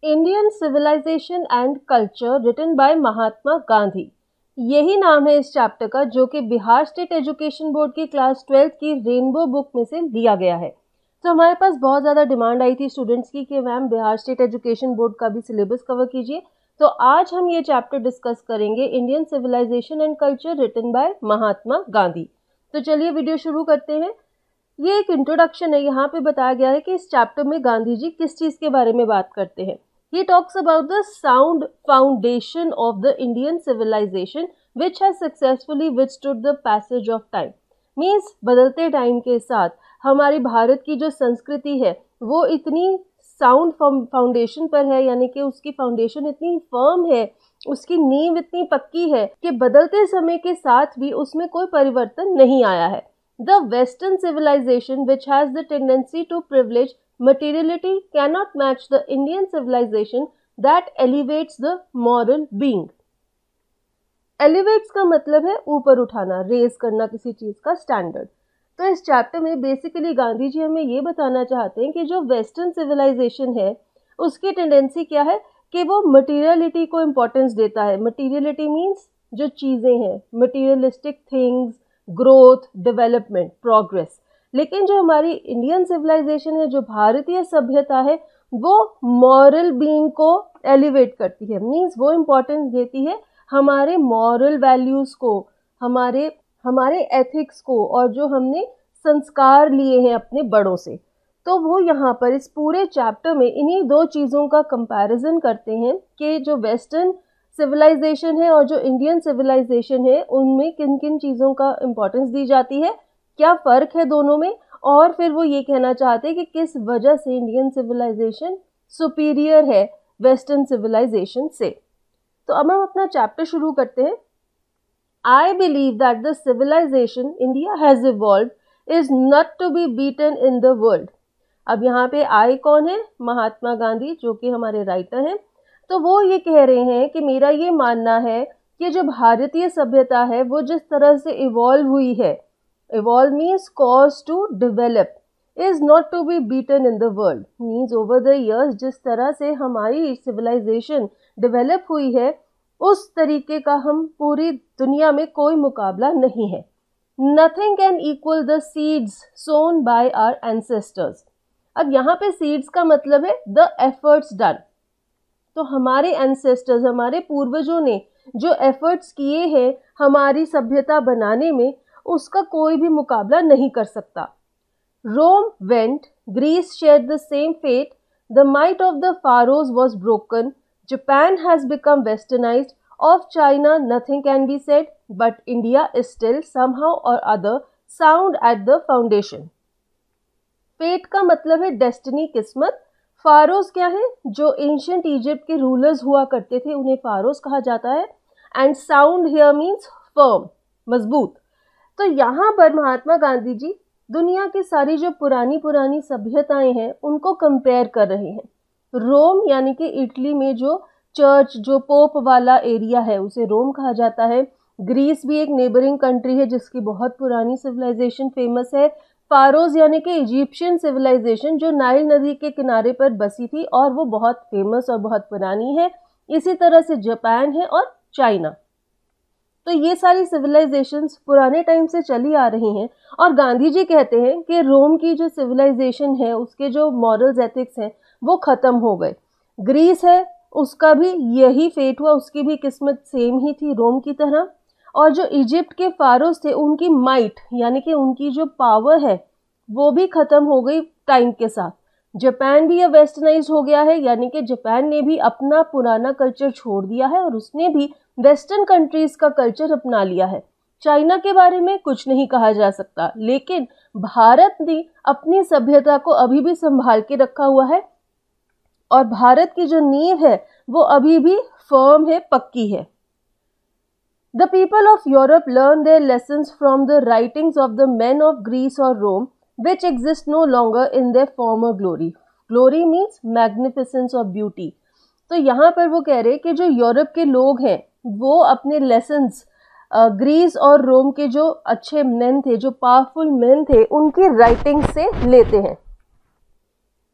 Indian civilisation and culture written by Mahatma Gandhi, यही नाम है इस चैप्टर का, जो कि बिहार स्टेट एजुकेशन बोर्ड की क्लास 12 की रेनबो बुक में से लिया गया है। तो हमारे पास बहुत ज़्यादा डिमांड आई थी स्टूडेंट्स की कि ma'am Bihar State Education Board का भी सिलेबस कवर कीजिए। तो आज हम ये चैप्टर डिस्कस करेंगे, Indian civilisation and culture written by Mahatma Gandhi. तो चलिए वीडियो शुरू करते हैं। ये एक इंट्रोडक्शन है। यहाँ पे बताया गया है कि इस चैप्टर में गांधी जी किस चीज़ के बारे में बात करते हैं। He talks about the sound foundation of the Indian civilization which has successfully withstood the passage of time. Means बदलते टाइम के साथ हमारी भारत की जो संस्कृति है वो इतनी साउंड फाउंडेशन पर है, यानी कि उसकी फाउंडेशन इतनी फर्म है, उसकी नींव इतनी पक्की है कि बदलते समय के साथ भी उसमें कोई परिवर्तन नहीं आया है। The Western civilization, which has the tendency to privilege materiality, cannot match the Indian civilization that elevates the moral being. Elevates का मतलब है ऊपर उठाना, रेज करना किसी चीज़ का स्टैंडर्ड। तो इस चैप्टर में बेसिकली गांधी जी हमें ये बताना चाहते हैं कि जो वेस्टर्न सिविलाइजेशन है उसकी टेंडेंसी क्या है कि वो मटीरियलिटी को इम्पोर्टेंस देता है। मटीरियलिटी मीन्स जो चीज़ें हैं, materialistic things, growth, development, progress. लेकिन जो हमारी इंडियन सिविलाइजेशन है, जो भारतीय सभ्यता है, वो मॉरल बीइंग को एलिवेट करती है। मीन्स वो इम्पोर्टेंस देती है हमारे मॉरल वैल्यूज़ को, हमारे एथिक्स को, और जो हमने संस्कार लिए हैं अपने बड़ों से। तो वो यहाँ पर इस पूरे चैप्टर में इन्हीं दो चीज़ों का कंपैरिजन करते हैं कि जो वेस्टर्न सिविलाइजेशन है और जो इंडियन सिविलाइजेशन है उनमें किन किन चीज़ों का इम्पोर्टेंस दी जाती है, क्या फ़र्क है दोनों में, और फिर वो ये कहना चाहते हैं कि किस वजह से इंडियन सिविलाइजेशन सुपीरियर है वेस्टर्न सिविलाइजेशन से। तो अब हम अपना चैप्टर शुरू करते हैं। I believe that the civilisation India has evolved is not to be beaten in the world. अब यहाँ पे आई कौन है? महात्मा गांधी, जो कि हमारे राइटर हैं। तो वो ये कह रहे हैं कि मेरा ये मानना है कि जो भारतीय सभ्यता है वो जिस तरह से इवॉल्व हुई है, evolve means cause to develop, is not to be beaten in the world. Means over the years जिस तरह से हमारी सिविलाइजेशन डेवलप हुई है उस तरीके का हम पूरी दुनिया में कोई मुकाबला नहीं है। Nothing can equal the seeds sown by our ancestors. अब यहाँ पे सीड्स का मतलब है द एफर्ट्स डन। तो हमारे एंसेस्टर्स, हमारे पूर्वजों ने जो एफर्ट्स किए हैं हमारी सभ्यता बनाने में, उसका कोई भी मुकाबला नहीं कर सकता। Rome went, Greece shared the same fate, the might of the Pharaohs was broken, Japan has become westernised, of China nothing can be said, but India is still somehow or other sound at the foundation. Fate का मतलब है destiny, किस्मत। फारोज क्या है? जो ancient Egypt के rulers हुआ करते थे उन्हें फारोज कहा जाता है। And sound here means firm, मजबूत। तो यहाँ पर महात्मा गांधी जी दुनिया की सारी जो पुरानी सभ्यताएं हैं उनको कंपेयर कर रहे हैं। रोम यानी कि इटली में जो चर्च, जो पोप वाला एरिया है उसे रोम कहा जाता है। ग्रीस भी एक नेबरिंग कंट्री है जिसकी बहुत पुरानी सिविलाइजेशन फेमस है। फारोज यानी कि इजिप्शियन सिविलाइजेशन जो नाइल नदी के किनारे पर बसी थी और वो बहुत फेमस और बहुत पुरानी है। इसी तरह से जापान है और चाइना। तो ये सारी सिविलाइजेशंस पुराने टाइम से चली आ रही हैं और गांधी जी कहते हैं कि रोम की जो सिविलाइजेशन है उसके जो मॉरल्स एथिक्स हैं वो ख़त्म हो गए। ग्रीस है, उसका भी यही फेट हुआ, उसकी भी किस्मत सेम ही थी रोम की तरह। और जो इजिप्ट के फारोज थे उनकी माइट यानी कि उनकी जो पावर है वो भी ख़त्म हो गई टाइम के साथ। जापान भी अब वेस्टर्नाइज हो गया है, यानी कि जापान ने भी अपना पुराना कल्चर छोड़ दिया है और उसने भी वेस्टर्न कंट्रीज़ का कल्चर अपना लिया है। चाइना के बारे में कुछ नहीं कहा जा सकता, लेकिन भारत ने अपनी सभ्यता को अभी भी संभाल के रखा हुआ है और भारत की जो नींव है वो अभी भी फर्म है, पक्की है। The people of Europe learn their lessons from the writings of the men of Greece or Rome, which exist no longer in their former glory. Glory means magnificence or beauty. तो यहाँ पर वो कह रहे हैं कि जो यूरोप के लोग हैं वो अपने लेसन्स ग्रीस और रोम के जो अच्छे मेन थे, जो पावरफुल मेन थे, उनकी राइटिंग से लेते हैं।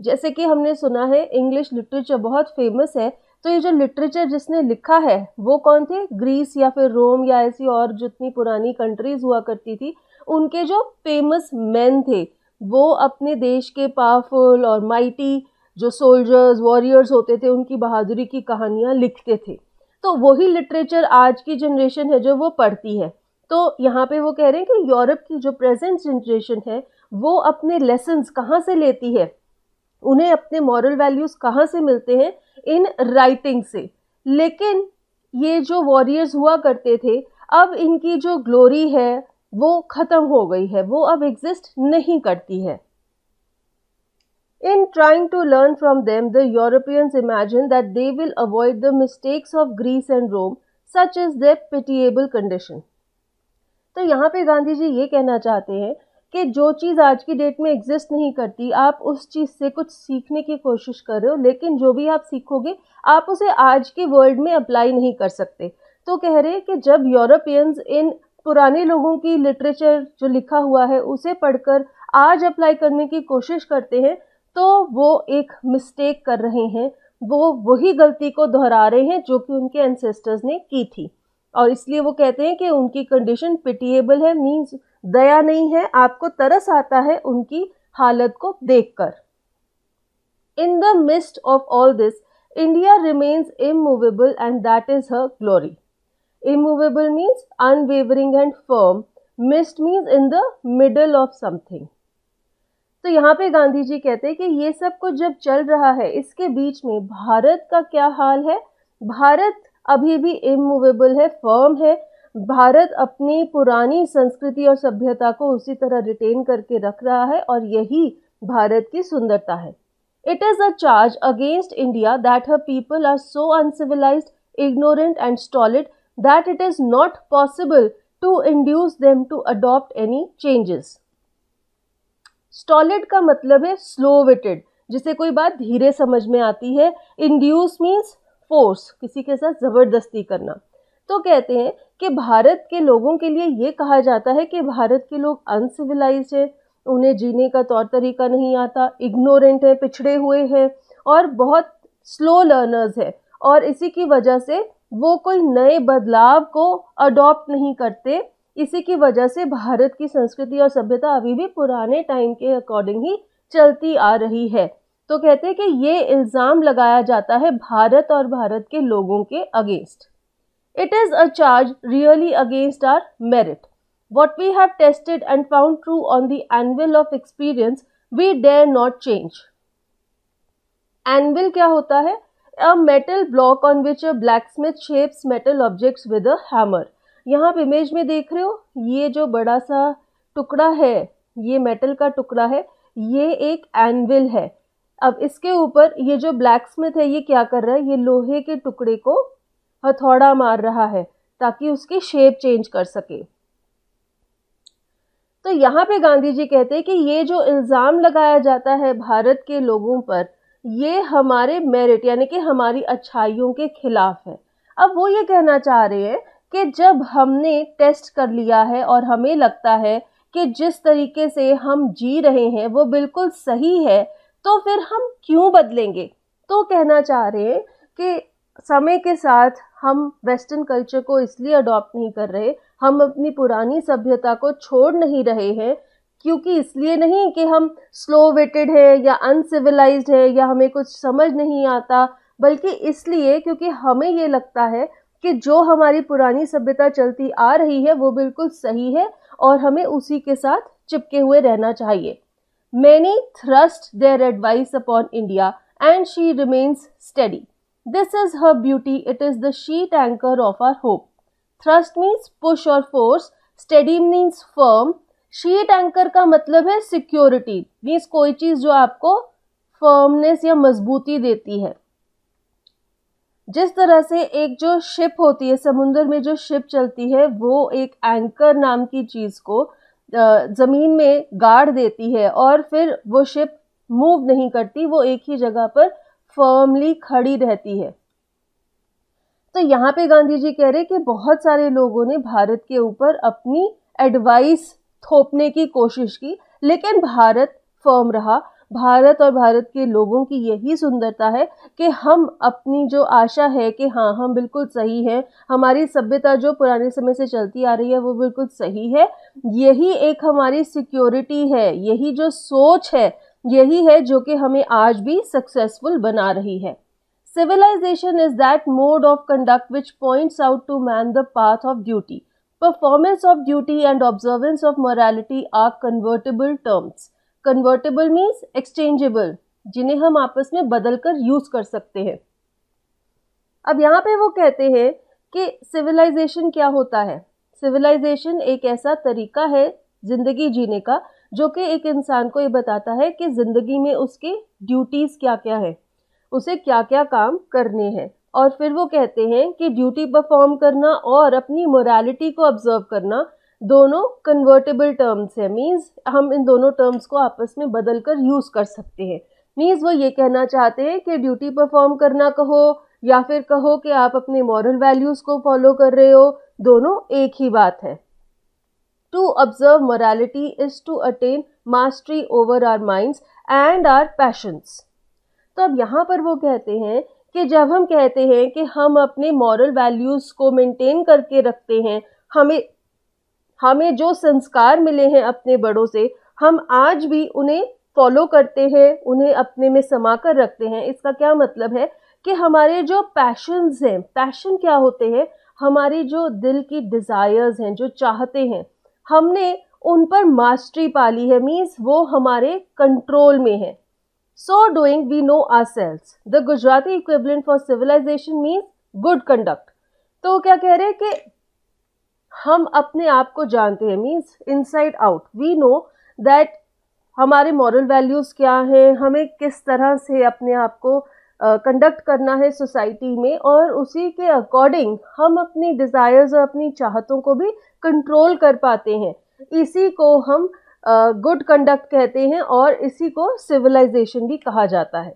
जैसे कि हमने सुना है इंग्लिश लिटरेचर बहुत फेमस है, तो ये जो लिटरेचर जिसने लिखा है वो कौन थे? ग्रीस या फिर रोम या ऐसी और जितनी पुरानी कंट्रीज हुआ करती थी, उनके जो फेमस मैन थे वो अपने देश के पावरफुल और माइटी जो सोल्जर्स वॉरियर्स होते थे उनकी बहादुरी की कहानियाँ लिखते थे। तो वही लिटरेचर आज की जनरेशन है जो वो पढ़ती है। तो यहाँ पे वो कह रहे हैं कि यूरोप की जो प्रेजेंट जनरेशन है वो अपने लेसन्स कहाँ से लेती है, उन्हें अपने मॉरल वैल्यूज कहाँ से मिलते हैं? इन राइटिंग से। लेकिन ये जो वॉरियर्स हुआ करते थे, अब इनकी जो ग्लोरी है वो खत्म हो गई है, वो अब एग्जिस्ट नहीं करती है। In trying to learn from them, the Europeans imagine that they will avoid the mistakes of Greece and Rome, such as their pitiable condition. तो यहाँ पे गांधी जी ये कहना चाहते हैं कि जो चीज़ आज की डेट में एग्जिस्ट नहीं करती, आप उस चीज़ से कुछ सीखने की कोशिश कर रहे हो, लेकिन जो भी आप सीखोगे आप उसे आज की वर्ल्ड में अप्लाई नहीं कर सकते। तो कह रहे हैं कि जब यूरोपियंस इन पुराने लोगों की लिटरेचर जो लिखा हुआ है उसे पढ़कर आज अप्लाई करने की कोशिश करते हैं, तो वो एक मिस्टेक कर रहे हैं, वो वही गलती को दोहरा रहे हैं जो कि उनके एंसेस्टर्स ने की थी। और इसलिए वो कहते हैं कि उनकी कंडीशन पिटिएबल है, मीन्स दया नहीं है, आपको तरस आता है उनकी हालत को देखकर। In the mist of all this, India remains immovable and that is her glory. Immovable means unwavering and firm, mist means in the middle of something. तो यहाँ पे गांधी जी कहते हैं कि ये सब कुछ जब चल रहा है, इसके बीच में भारत का क्या हाल है? भारत अभी भी इमूवेबल है, फर्म है। भारत अपनी पुरानी संस्कृति और सभ्यता को उसी तरह रिटेन करके रख रहा है और यही भारत की सुंदरता है। It is a charge against India that her people are so uncivilised, ignorant and stolid that it is not possible to induce them to adopt any changes. Stolid का मतलब है स्लो विटेड, जिसे कोई बात धीरे समझ में आती है। इंड्यूस मीन्स फोर्स, किसी के साथ जबरदस्ती करना। तो कहते हैं कि भारत के लोगों के लिए ये कहा जाता है कि भारत के लोग अनसिविलाइज्ड है, उन्हें जीने का तौर तरीका नहीं आता, इग्नोरेंट है, पिछड़े हुए हैं और बहुत स्लो लर्नर्स है, और इसी की वजह से वो कोई नए बदलाव को अडॉप्ट नहीं करते। इसी की वजह से भारत की संस्कृति और सभ्यता अभी भी पुराने टाइम के अकॉर्डिंग ही चलती आ रही है। तो कहते हैं कि ये इल्ज़ाम लगाया जाता है भारत और भारत के लोगों के against. It is a charge really against our merit. What we have tested and found true on the anvil of experience we dare not change. Anvil क्या होता है? A metal block on which a blacksmith shapes metal objects with a hammer. यहाँ आप image में देख रहे हो, ये जो बड़ा सा टुकड़ा है, ये मेटल का टुकड़ा है, ये एक एनविल है। अब इसके ऊपर ये जो ब्लैकस्मिथ है ये क्या कर रहा है? ये लोहे के टुकड़े को हथौड़ा मार रहा है ताकि उसकी शेप चेंज कर सके। तो यहाँ पे गांधी जी कहते हैं कि ये जो इल्ज़ाम लगाया जाता है भारत के लोगों पर, ये हमारे मेरिट यानी कि हमारी अच्छाइयों के खिलाफ है। अब वो ये कहना चाह रहे हैं कि जब हमने टेस्ट कर लिया है और हमें लगता है कि जिस तरीके से हम जी रहे हैं वो बिल्कुल सही है, तो फिर हम क्यों बदलेंगे? तो कहना चाह रहे हैं कि समय के साथ हम वेस्टर्न कल्चर को इसलिए अडॉप्ट नहीं कर रहे, हम अपनी पुरानी सभ्यता को छोड़ नहीं रहे हैं, क्योंकि इसलिए नहीं कि हम स्लो विटेड है या अनसिविलाइज्ड है या हमें कुछ समझ नहीं आता, बल्कि इसलिए क्योंकि हमें ये लगता है कि जो हमारी पुरानी सभ्यता चलती आ रही है वो बिल्कुल सही है और हमें उसी के साथ चिपके हुए रहना चाहिए। Many thrust their advice upon India and she remains steady. This is her beauty, it is the sheet anchor of our hope. Thrust means push or force, steady means firm, sheet anchor का मतलब है security, means कोई चीज़ जो आपको firmness या मजबूती देती है। जिस तरह से एक जो शिप होती है, समुद्र में जो शिप चलती है, वो एक एंकर नाम की चीज़ को ज़मीन में गाड़ देती है और फिर वो शिप मूव नहीं करती, वो एक ही जगह पर फर्मली खड़ी रहती है। तो यहाँ पे गांधी जी कह रहे कि बहुत सारे लोगों ने भारत के ऊपर अपनी एडवाइस थोपने की कोशिश की, लेकिन भारत फर्म रहा। भारत और भारत के लोगों की यही सुंदरता है कि हम अपनी जो आशा है कि हाँ हम बिल्कुल सही हैं, हमारी सभ्यता जो पुराने समय से चलती आ रही है वो बिल्कुल सही है, यही एक हमारी सिक्योरिटी है, यही जो सोच है यही है जो कि हमें आज भी सक्सेसफुल बना रही है। Civilization is that mode of conduct which points out to man the path of duty. Performance of duty and observance of morality are convertible terms. Convertible means exchangeable, जिन्हें हम आपस में बदलकर यूज कर सकते हैं। अब यहाँ पे वो कहते हैं कि सिविलाइजेशन क्या होता है। सिविलाइजेशन एक ऐसा तरीका है जिंदगी जीने का जो कि एक इंसान को ये बताता है कि जिंदगी में उसके ड्यूटीज क्या क्या है, उसे क्या क्या काम करने हैं। और फिर वो कहते हैं कि ड्यूटी परफॉर्म करना और अपनी मोरालिटी को ऑब्जर्व करना दोनों कन्वर्टेबल टर्म्स है। मींस हम इन दोनों टर्म्स को आपस में बदलकर यूज कर सकते हैं। मींस वो ये कहना चाहते हैं कि ड्यूटी परफॉर्म करना कहो या फिर कहो कि आप अपने मॉरल वैल्यूज को फॉलो कर रहे हो, दोनों एक ही बात है। To observe morality is to attain mastery over our minds and our passions. तो अब यहाँ पर वो कहते हैं कि जब हम कहते हैं कि हम अपने मॉरल वैल्यूज को मेंटेन करके रखते हैं, हमें जो संस्कार मिले हैं अपने बड़ों से, हम आज भी उन्हें फॉलो करते हैं, उन्हें अपने में समा कर रखते हैं। इसका क्या मतलब है कि हमारे जो पैशंस हैं, पैशन क्या होते हैं, हमारी जो दिल की डिजायर्स हैं, जो चाहते हैं, हमने उन पर मास्टरी पाली है। मीन्स वो हमारे कंट्रोल में है। So doing we know ourselves. The Gujarati equivalent for civilization means good conduct. तो क्या कह रहे हैं कि हम अपने आप को जानते हैं, means inside out we know that हमारे मॉरल वैल्यूज क्या हैं, हमें किस तरह से अपने आप को कंडक्ट करना है सोसाइटी में, और उसी के अकॉर्डिंग हम अपनी डिजायर्स और अपनी चाहतों को भी कंट्रोल कर पाते हैं। इसी को हम गुड कंडक्ट कहते हैं और इसी को सिविलाइजेशन भी कहा जाता है।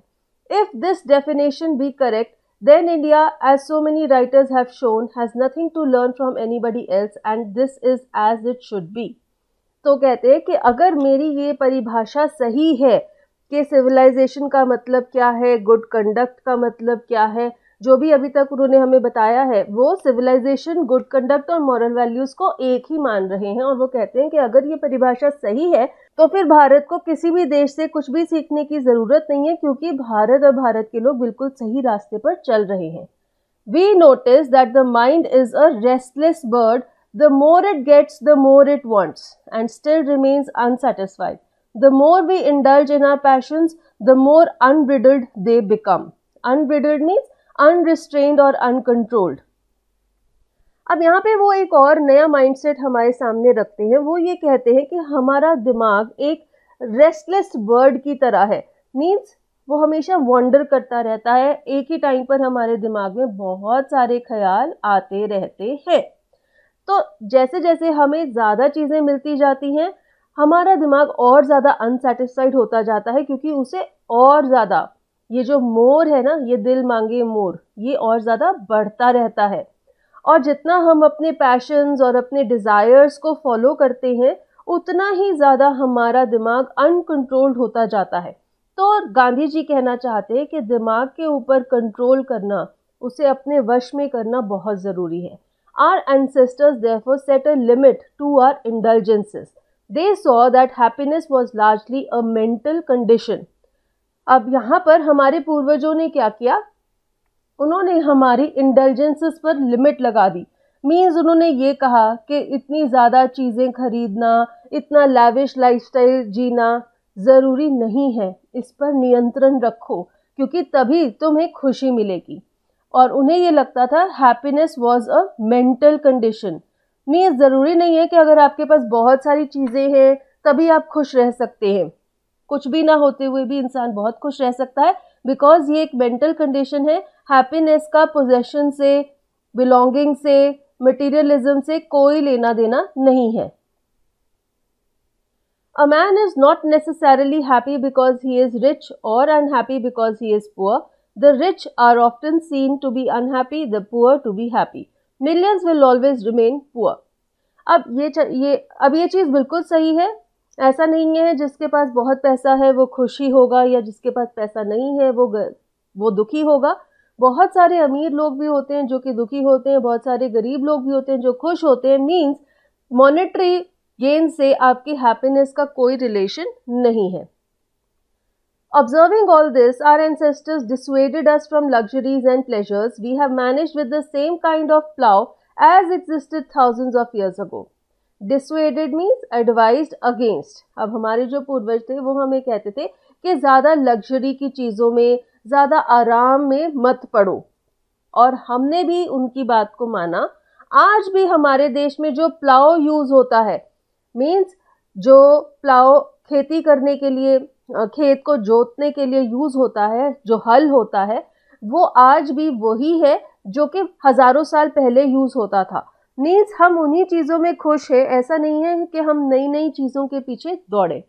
If this definition be correct then India, as so many writers have shown, has nothing to learn from anybody else and this is as it should be. तो कहते हैं कि अगर मेरी ये परिभाषा सही है कि सिविलाइजेशन का मतलब क्या है, गुड कंडक्ट का मतलब क्या है, जो भी अभी तक उन्होंने हमें बताया है, वो सिविलाइजेशन, गुड कंडक्ट और मॉरल वैल्यूज को एक ही मान रहे हैं। और वो कहते हैं कि अगर ये परिभाषा सही है तो फिर भारत को किसी भी देश से कुछ भी सीखने की जरूरत नहीं है, क्योंकि भारत और भारत के लोग बिल्कुल सही रास्ते पर चल रहे हैं। We notice that the mind is a restless bird, the more it gets the more it wants and still remains unsatisfied. The more we indulge in our passions, the more unbridled they become. Unbridled means unrestrained और uncontrolled. अब यहाँ पे वो एक और नया mindset हमारे सामने रखते हैं। वो ये कहते हैं कि हमारा दिमाग एक रेस्टलेस बर्ड की तरह है। मीन्स वो हमेशा वॉन्डर करता रहता है, एक ही टाइम पर हमारे दिमाग में बहुत सारे ख्याल आते रहते हैं। तो जैसे जैसे हमें ज़्यादा चीज़ें मिलती जाती हैं, हमारा दिमाग और ज़्यादा अनसेटिस्फाइड होता जाता है, क्योंकि उसे और ज़्यादा ये जो मोर है ना, ये दिल मांगे मोर, ये और ज़्यादा बढ़ता रहता है। और जितना हम अपने पैशंस और अपने डिज़ायर्स को फॉलो करते हैं, उतना ही ज़्यादा हमारा दिमाग अनकंट्रोल्ड होता जाता है। तो गांधी जी कहना चाहते हैं कि दिमाग के ऊपर कंट्रोल करना, उसे अपने वश में करना बहुत ज़रूरी है। Our ancestors therefore set a limit to our indulgences. They saw that happiness was largely a mental condition. अब यहाँ पर हमारे पूर्वजों ने क्या किया, उन्होंने हमारी इंडल्जेंसेस पर लिमिट लगा दी। मीन्स उन्होंने ये कहा कि इतनी ज़्यादा चीज़ें खरीदना, इतना लैविश लाइफस्टाइल जीना ज़रूरी नहीं है, इस पर नियंत्रण रखो, क्योंकि तभी तुम्हें खुशी मिलेगी। और उन्हें ये लगता था happiness was a mental condition. Means ज़रूरी नहीं है कि अगर आपके पास बहुत सारी चीज़ें हैं तभी आप खुश रह सकते हैं। कुछ भी ना होते हुए भी इंसान बहुत खुश रह सकता है, बिकॉज ये एक मेंटल कंडीशन है। हैप्पीनेस का पोजेशन से, बिलोंगिंग से, मटेरियलिज्म से कोई लेना देना नहीं है। A man is not necessarily happy because he is rich or unhappy because he is poor. The rich are often seen to be unhappy, the poor to be happy. Millions will always remain poor. अब ये चीज़ बिल्कुल सही है ऐसा नहीं है जिसके पास बहुत पैसा है वो खुशी होगा या जिसके पास पैसा नहीं है वो दुखी होगा। बहुत सारे अमीर लोग भी होते हैं जो कि दुखी होते हैं, बहुत सारे गरीब लोग भी होते हैं जो खुश होते हैं। मीन्स मॉनेटरी गेन से आपकी हैप्पीनेस का कोई रिलेशन नहीं है। Observing all this, our ancestors dissuaded us from luxuries and pleasures we have managed with the same kind of plow as existed thousands of years ago. Dissuaded means advised against. अब हमारे जो पूर्वज थे वो हमें कहते थे कि ज़्यादा लग्जरी की चीज़ों में, ज़्यादा आराम में मत पड़ो, और हमने भी उनकी बात को माना। आज भी हमारे देश में जो प्लाव यूज़ होता है, मीन्स जो प्लाव खेती करने के लिए, खेत को जोतने के लिए यूज़ होता है, जो हल होता है, वो आज भी वही है जो कि हज़ारों साल पहले यूज़ होता था। मीन्स हम उन्हीं चीज़ों में खुश है, ऐसा नहीं है कि हम नई नई चीज़ों के पीछे दौड़े।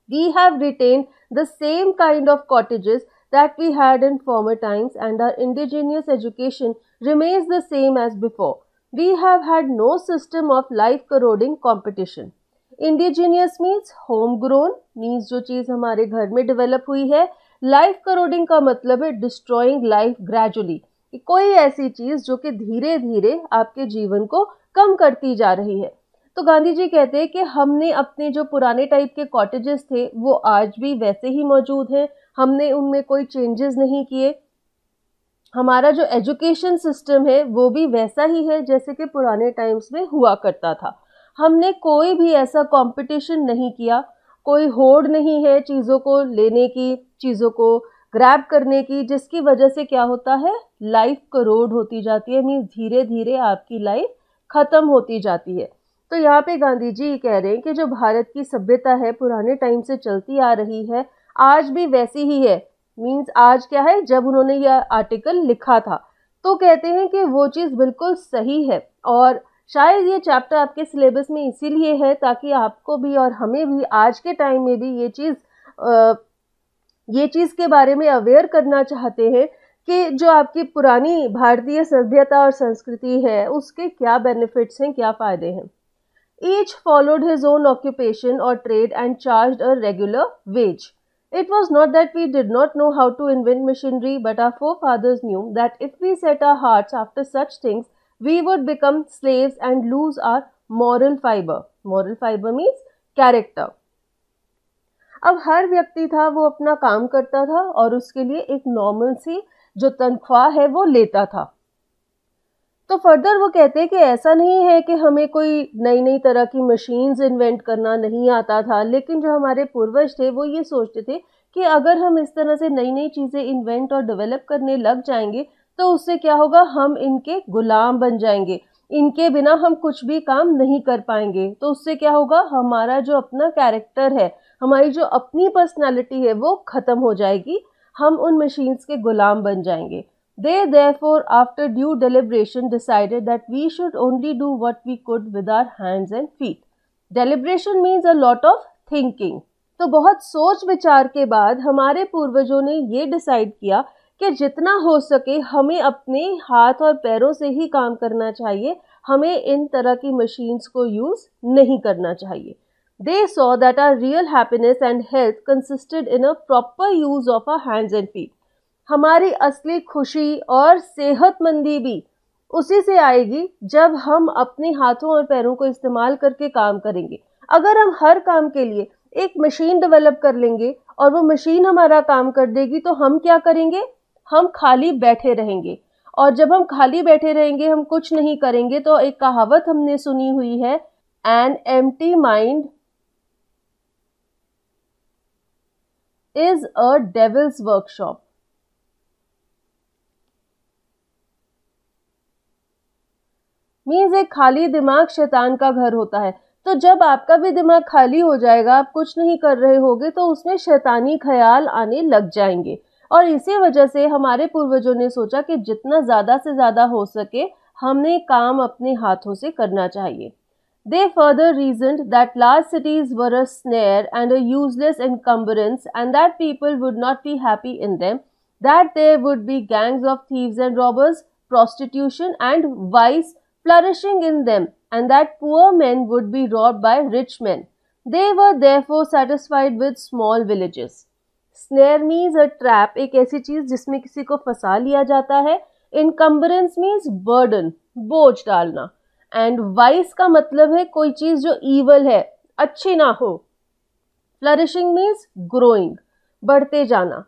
We have retained the same kind of cottages that we had in former times, and our indigenous education remains the same as before. We have had no system of life corroding competition. Indigenous means home grown, means जो चीज़ हमारे घर में develop हुई है। Life करोडिंग का मतलब है destroying life gradually, कोई ऐसी चीज़ जो कि धीरे धीरे आपके जीवन को कम करती जा रही है। तो गांधी जी कहते हैं कि हमने अपने जो पुराने टाइप के कॉटेजेस थे वो आज भी वैसे ही मौजूद हैं, हमने उनमें कोई चेंजेस नहीं किए। हमारा जो एजुकेशन सिस्टम है वो भी वैसा ही है जैसे कि पुराने टाइम्स में हुआ करता था। हमने कोई भी ऐसा कंपटीशन नहीं किया, कोई होड़ नहीं है चीज़ों को लेने की, चीज़ों को ग्रैब करने की, जिसकी वजह से क्या होता है, लाइफ करोड़ होती जाती है। मीन्स धीरे धीरे आपकी लाइफ ख़त्म होती जाती है। तो यहाँ पे गांधी जी कह रहे हैं कि जो भारत की सभ्यता है पुराने टाइम से चलती आ रही है, आज भी वैसी ही है। मीन्स आज क्या है, जब उन्होंने यह आर्टिकल लिखा था तो कहते हैं कि वो चीज़ बिल्कुल सही है। और शायद ये चैप्टर आपके सिलेबस में इसीलिए है ताकि आपको भी और हमें भी आज के टाइम में भी ये चीज़ के बारे में अवेयर करना चाहते हैं कि जो आपकी पुरानी भारतीय सभ्यता और संस्कृति है उसके क्या बेनिफिट्स हैं, क्या फ़ायदे हैं। Each followed his own occupation or trade and charged a regular wage. It was not that we did not know how to invent machinery, but our forefathers knew that if we set our hearts after such things, we would become slaves and lose our moral fiber. Moral fiber means character. अब हर व्यक्ति था वो अपना काम करता था और उसके लिए एक नॉर्मल सी जो तनख्वाह है वो लेता था। तो फर्दर वो कहते हैं कि ऐसा नहीं है कि हमें कोई नई नई तरह की मशीन्स इन्वेंट करना नहीं आता था, लेकिन जो हमारे पूर्वज थे वो ये सोचते थे कि अगर हम इस तरह से नई नई चीज़ें इन्वेंट और डेवलप करने लग जाएंगे तो उससे क्या होगा, हम इनके गुलाम बन जाएंगे, इनके बिना हम कुछ भी काम नहीं कर पाएंगे। तो उससे क्या होगा, हमारा जो अपना कैरेक्टर है, हमारी जो अपनी पर्सनैलिटी है वो ख़त्म हो जाएगी, हम उन मशीन्स के गुलाम बन जाएंगे। They therefore, after due deliberation, decided that we should only do what we could with our hands and feet. Deliberation means a lot of thinking. तो बहुत सोच विचार के बाद हमारे पूर्वजों ने ये डिसाइड किया कि जितना हो सके हमें अपने हाथ और पैरों से ही काम करना चाहिए, हमें इन तरह की मशीन्स को यूज़ नहीं करना चाहिए। They saw that our real happiness and health consisted in a proper use of our hands and feet. हमारी असली खुशी और सेहतमंदी भी उसी से आएगी जब हम अपने हाथों और पैरों को इस्तेमाल करके काम करेंगे। अगर हम हर काम के लिए एक मशीन डेवलप कर लेंगे और वो मशीन हमारा काम कर देगी तो हम क्या करेंगे, हम खाली बैठे रहेंगे। और जब हम खाली बैठे रहेंगे, हम कुछ नहीं करेंगे, तो एक कहावत हमने सुनी हुई है, an empty mind is a devils workshop. Means एक खाली दिमाग शैतान का घर होता है। तो जब आपका भी दिमाग खाली हो जाएगा, आप कुछ नहीं कर रहे होगे, तो उसमें शैतानी ख्याल आने लग जाएंगे। और इसी वजह से हमारे पूर्वजों ने सोचा कि जितना ज़्यादा से ज़्यादा हो सके हमने काम अपने हाथों से करना चाहिए। They further reasoned that large cities were a snare and a useless encumbrance, and that people would not be happy in them, that there would be gangs of thieves and robbers, prostitution and vice flourishing in them, and that poor men would be robbed by rich men. They were therefore satisfied with small villages. Snare means a trap, एक ऐसी चीज जिसमें किसी को फंसा लिया जाता है. Encumbrance means burden, बोझ डालना. And vice का मतलब है कोई चीज जो evil है, अच्छी ना हो. Flourishing means growing, बढ़ते जाना.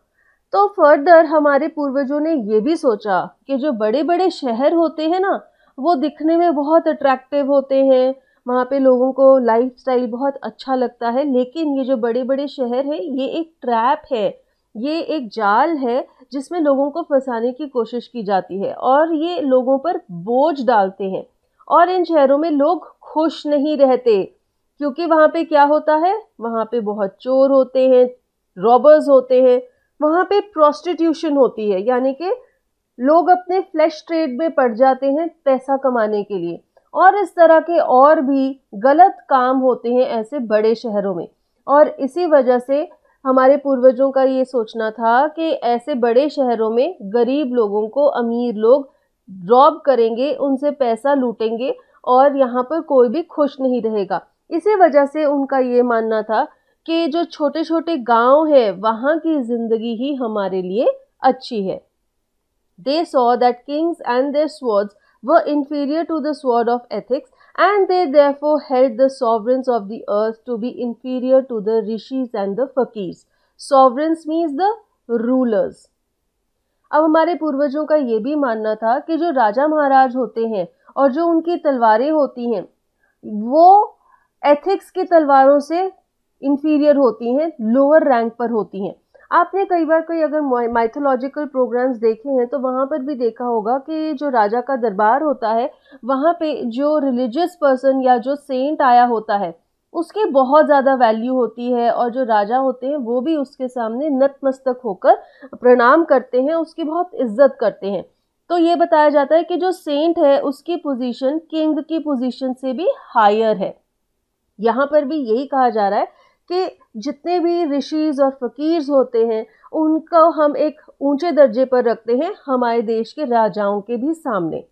तो फर्दर हमारे पूर्वजों ने ये भी सोचा कि जो बड़े बड़े शहर होते हैं ना, वो दिखने में बहुत अट्रैक्टिव होते हैं, वहाँ पे लोगों को लाइफस्टाइल बहुत अच्छा लगता है, लेकिन ये जो बड़े बड़े शहर है ये एक ट्रैप है, ये एक जाल है जिसमें लोगों को फंसाने की कोशिश की जाती है और ये लोगों पर बोझ डालते हैं. और इन शहरों में लोग खुश नहीं रहते क्योंकि वहाँ पे क्या होता है, वहाँ पे बहुत चोर होते हैं, रॉबर्स होते हैं, वहाँ पे प्रोस्टिट्यूशन होती है, यानी कि लोग अपने फ्लैश ट्रेड में पड़ जाते हैं पैसा कमाने के लिए, और इस तरह के और भी गलत काम होते हैं ऐसे बड़े शहरों में. और इसी वजह से हमारे पूर्वजों का ये सोचना था कि ऐसे बड़े शहरों में गरीब लोगों को अमीर लोग रॉब करेंगे, उनसे पैसा लूटेंगे और यहाँ पर कोई भी खुश नहीं रहेगा. इसी वजह से उनका ये मानना था कि जो छोटे छोटे गांव है वहाँ की जिंदगी ही हमारे लिए अच्छी है. They saw that kings and their swords were inferior to the sword of ethics, and they therefore held the sovereigns of the earth to be inferior to the rishis and the fakirs. Sovereigns means the rulers. अब हमारे पूर्वजों का ये भी मानना था कि जो राजा महाराज होते हैं और जो उनकी तलवारें होती हैं वो एथिक्स की तलवारों से इंफीरियर होती हैं, लोअर रैंक पर होती हैं. आपने कई बार कोई अगर माइथोलॉजिकल प्रोग्राम्स देखे हैं तो वहाँ पर भी देखा होगा कि जो राजा का दरबार होता है वहाँ पे जो रिलीजियस पर्सन या जो सेंट आया होता है उसकी बहुत ज़्यादा वैल्यू होती है और जो राजा होते हैं वो भी उसके सामने नतमस्तक होकर प्रणाम करते हैं, उसकी बहुत इज्जत करते हैं. तो ये बताया जाता है कि जो सेंट है उसकी पोजीशन किंग की पोजीशन से भी हायर है. यहाँ पर भी यही कहा जा रहा है कि जितने भी ऋषिज और फकीर्स होते हैं उनको हम एक ऊंचे दर्जे पर रखते हैं हमारे देश के राजाओं के भी सामने.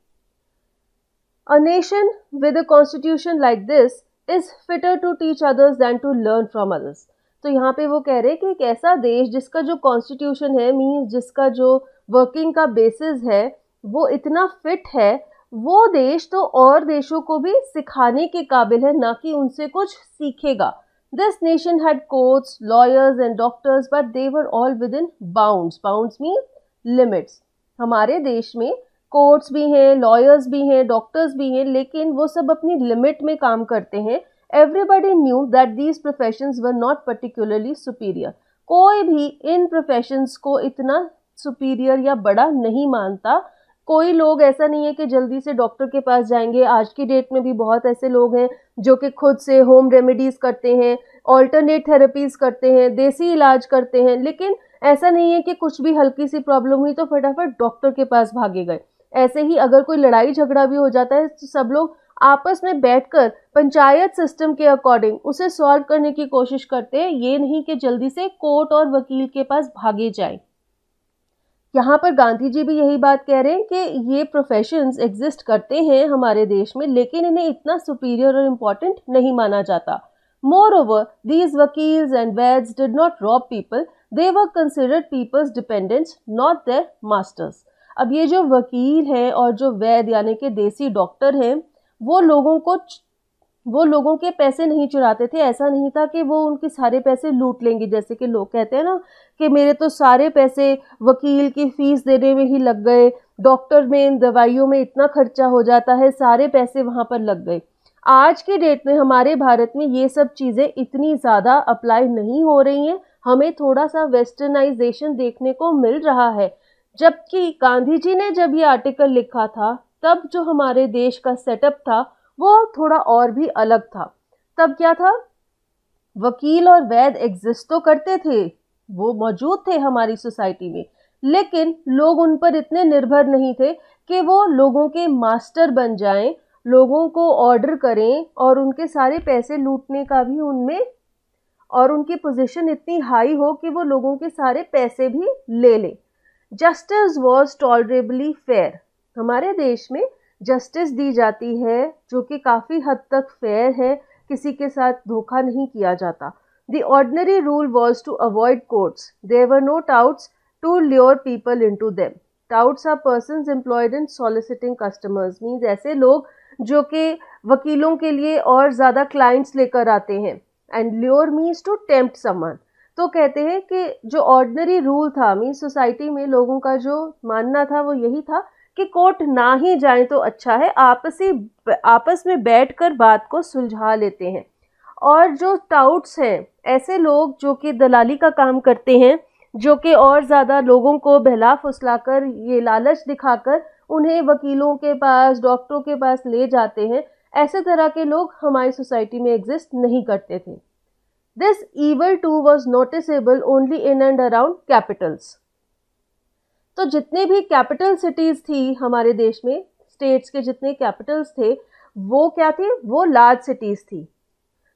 A nation with a constitution like this is fitter to teach others than to learn from others. तो यहाँ पे वो कह रहे हैं कि एक ऐसा देश जिसका जो कॉन्स्टिट्यूशन है, मीन्स जिसका जो वर्किंग का बेसिस है वो इतना फिट है, वो देश तो और देशों को भी सिखाने के काबिल है, ना कि उनसे कुछ सीखेगा. This nation had courts, lawyers and doctors, but they were all within bounds. Bounds mean limits. हमारे देश में कोर्ट्स भी हैं, लॉयर्स भी हैं, डॉक्टर्स भी हैं, लेकिन वो सब अपनी लिमिट में काम करते हैं. Everybody knew that these professions were not particularly superior. कोई भी इन प्रोफेशंस को इतना सुपीरियर या बड़ा नहीं मानता. कोई लोग ऐसा नहीं है कि जल्दी से डॉक्टर के पास जाएंगे. आज की डेट में भी बहुत ऐसे लोग हैं जो कि खुद से होम रेमेडीज करते हैं, ऑल्टरनेट थेरेपीज करते हैं, देसी इलाज करते हैं, लेकिन ऐसा नहीं है कि कुछ भी हल्की सी प्रॉब्लम हुई तो फटाफट डॉक्टर के पास भागे गए. ऐसे ही अगर कोई लड़ाई झगड़ा भी हो जाता है तो सब लोग आपस में बैठकर पंचायत सिस्टम के अकॉर्डिंग उसे सॉल्व करने की कोशिश करते हैं, ये नहीं कि जल्दी से कोर्ट और वकील के पास भागे जाए. यहाँ पर गांधी जी भी यही बात कह रहे हैं कि ये प्रोफेशंस एग्जिस्ट करते हैं हमारे देश में, लेकिन इन्हें इतना सुपीरियर और इम्पोर्टेंट नहीं माना जाता. Moreover, these वकील्स and vaids did not rob people. They were considered people's dependents, not their masters. अब ये जो वकील हैं और जो वैद यानी कि देसी डॉक्टर हैं वो लोगों के पैसे नहीं चुराते थे. ऐसा नहीं था कि वो उनके सारे पैसे लूट लेंगे, जैसे कि लोग कहते हैं ना कि मेरे तो सारे पैसे वकील की फीस देने में ही लग गए, डॉक्टर में दवाइयों में इतना खर्चा हो जाता है, सारे पैसे वहाँ पर लग गए. आज की डेट में हमारे भारत में ये सब चीज़ें इतनी ज़्यादा अप्लाई नहीं हो रही हैं. हमें थोड़ा सा वेस्टर्नाइजेशन देखने को मिल रहा है. जबकि गांधी जी ने जब ये आर्टिकल लिखा था तब जो हमारे देश का सेटअप था वो थोड़ा और भी अलग था. तब क्या था, वकील और वैद एग्जिस्ट तो करते थे, वो मौजूद थे हमारी सोसाइटी में, लेकिन लोग उन पर इतने निर्भर नहीं थे कि वो लोगों के मास्टर बन जाएं, लोगों को ऑर्डर करें और उनके सारे पैसे लूटने का भी उनमें, और उनकी पोजीशन इतनी हाई हो कि वो लोगों के सारे पैसे भी ले लें. Justice was tolerably fair. हमारे देश में जस्टिस दी जाती है जो कि काफ़ी हद तक फेयर है, किसी के साथ धोखा नहीं किया जाता। The ordinary rule was to avoid courts. There were no touts to lure people into them. Touts are persons employed in soliciting customers. Means ऐसे लोग जो कि वकीलों के लिए और ज़्यादा क्लाइंट्स लेकर आते हैं। And lure means to tempt someone. तो कहते हैं कि जो ऑर्डिनरी रूल था, मीन्स सोसाइटी में लोगों का जो मानना था वो यही था कि कोर्ट ना ही जाए तो अच्छा है, आपस में बैठकर बात को सुलझा लेते हैं। और जो टाउट्स हैं, ऐसे लोग जो कि दलाली का काम करते हैं, जो कि और ज़्यादा लोगों को बहला फुसलाकर, ये लालच दिखाकर उन्हें वकीलों के पास, डॉक्टरों के पास ले जाते हैं, ऐसे तरह के लोग हमारी सोसाइटी में एग्जिस्ट नहीं करते थे। This evil too was noticeable only in and around capitals. तो जितने भी कैपिटल सिटीज थी हमारे देश में, स्टेट्स के जितने कैपिटल्स थे, वो क्या थे? वो लार्ज सिटीज थी।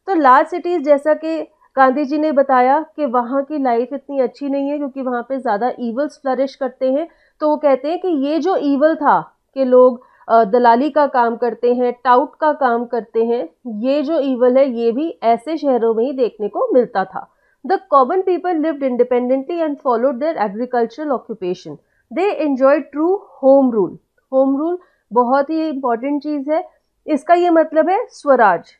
तो लार्ज सिटीज, जैसा कि गांधी जी ने बताया कि वहाँ की लाइफ इतनी अच्छी नहीं है क्योंकि वहाँ पे ज़्यादा ईवल्स फ्लरिश करते हैं। तो वो कहते हैं कि ये जो ईवल था कि लोग दलाली का काम करते हैं, टाउट का काम करते हैं, ये जो ईवल है ये भी ऐसे शहरों में ही देखने को मिलता था। The common people lived independently and followed there agricultural occupation. They enjoyed true home rule. Home rule बहुत ही इंपॉर्टेंट चीज़ है। इसका ये मतलब है स्वराज,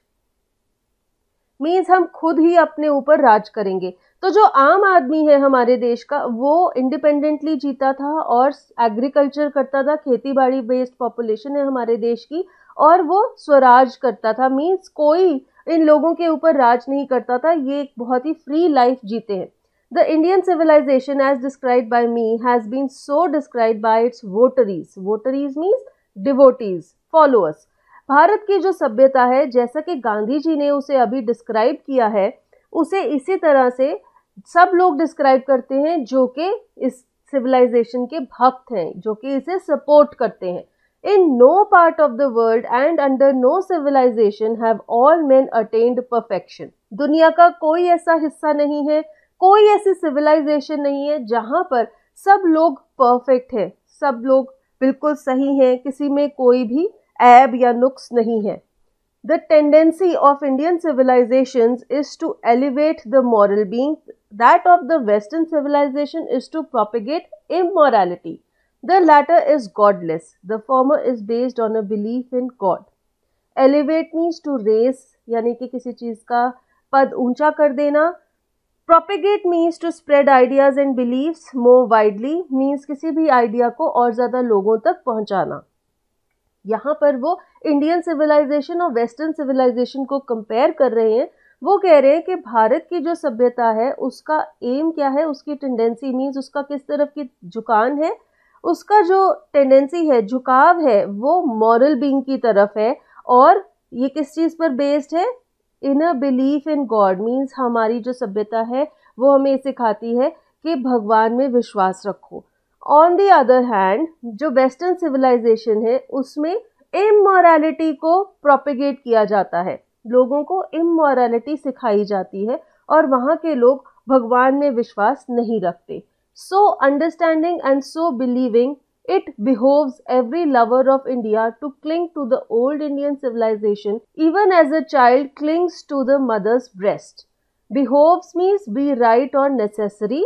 मीन्स हम खुद ही अपने ऊपर राज करेंगे। तो जो आम आदमी है हमारे देश का, वो इंडिपेंडेंटली जीता था और एग्रीकल्चर करता था, खेती बाड़ी बेस्ड पॉपुलेशन है हमारे देश की, और वो स्वराज करता था, मीन्स कोई इन लोगों के ऊपर राज नहीं करता था। ये एक बहुत ही फ्री लाइफ जीते हैं। The Indian civilization as described by me has been so described by its votaries. Votaries means devotees, followers. Bharat की जो सभ्यता है, जैसा कि गांधी जी ने उसे अभी डिस्क्राइब किया है, उसे इसी तरह से सब लोग डिस्क्राइब करते हैं जो कि इस सिविलाइजेशन के भक्त हैं, जो कि इसे सपोर्ट करते हैं। In no part of the world and under no civilisation have all men attained perfection. दुनिया का कोई ऐसा हिस्सा नहीं है, कोई ऐसी सिविलाइजेशन नहीं है जहां पर सब लोग परफेक्ट है, सब लोग बिल्कुल सही हैं, किसी में कोई भी ऐब या नुक्स नहीं है। The tendency of Indian civilizations is to elevate the moral being. That of the Western civilization is to propagate immorality. The latter is godless. The former is based on a belief in God. Elevate means to raise, यानी कि किसी चीज़ का पद ऊंचा कर देना। Propagate means to spread ideas and beliefs more widely, means किसी भी आइडिया को और ज़्यादा लोगों तक पहुंचाना। यहाँ पर वो इंडियन सिविलाइजेशन और वेस्टर्न सिविलाइजेशन को कंपेयर कर रहे हैं। वो कह रहे हैं कि भारत की जो सभ्यता है उसका एम क्या है, उसकी टेंडेंसी मीन्स उसका किस तरफ की झुकान है, उसका जो टेंडेंसी है, झुकाव है, वो मॉरल बीइंग की तरफ है। और ये किस चीज़ पर बेस्ड है? In a belief in God, means हमारी जो सभ्यता है वो हमें सिखाती है कि भगवान में विश्वास रखो। ऑन दी अदर हैंड, जो वेस्टर्न सिविलाइजेशन है उसमें इमोरलिटी को प्रोपेगेट किया जाता है, लोगों को इमोरलिटी सिखाई जाती है और वहाँ के लोग भगवान में विश्वास नहीं रखते। So understanding and so believing, it behoves every lover of India to cling to the old Indian civilization even as a child clings to the mother's breast. Behoves means be right or necessary,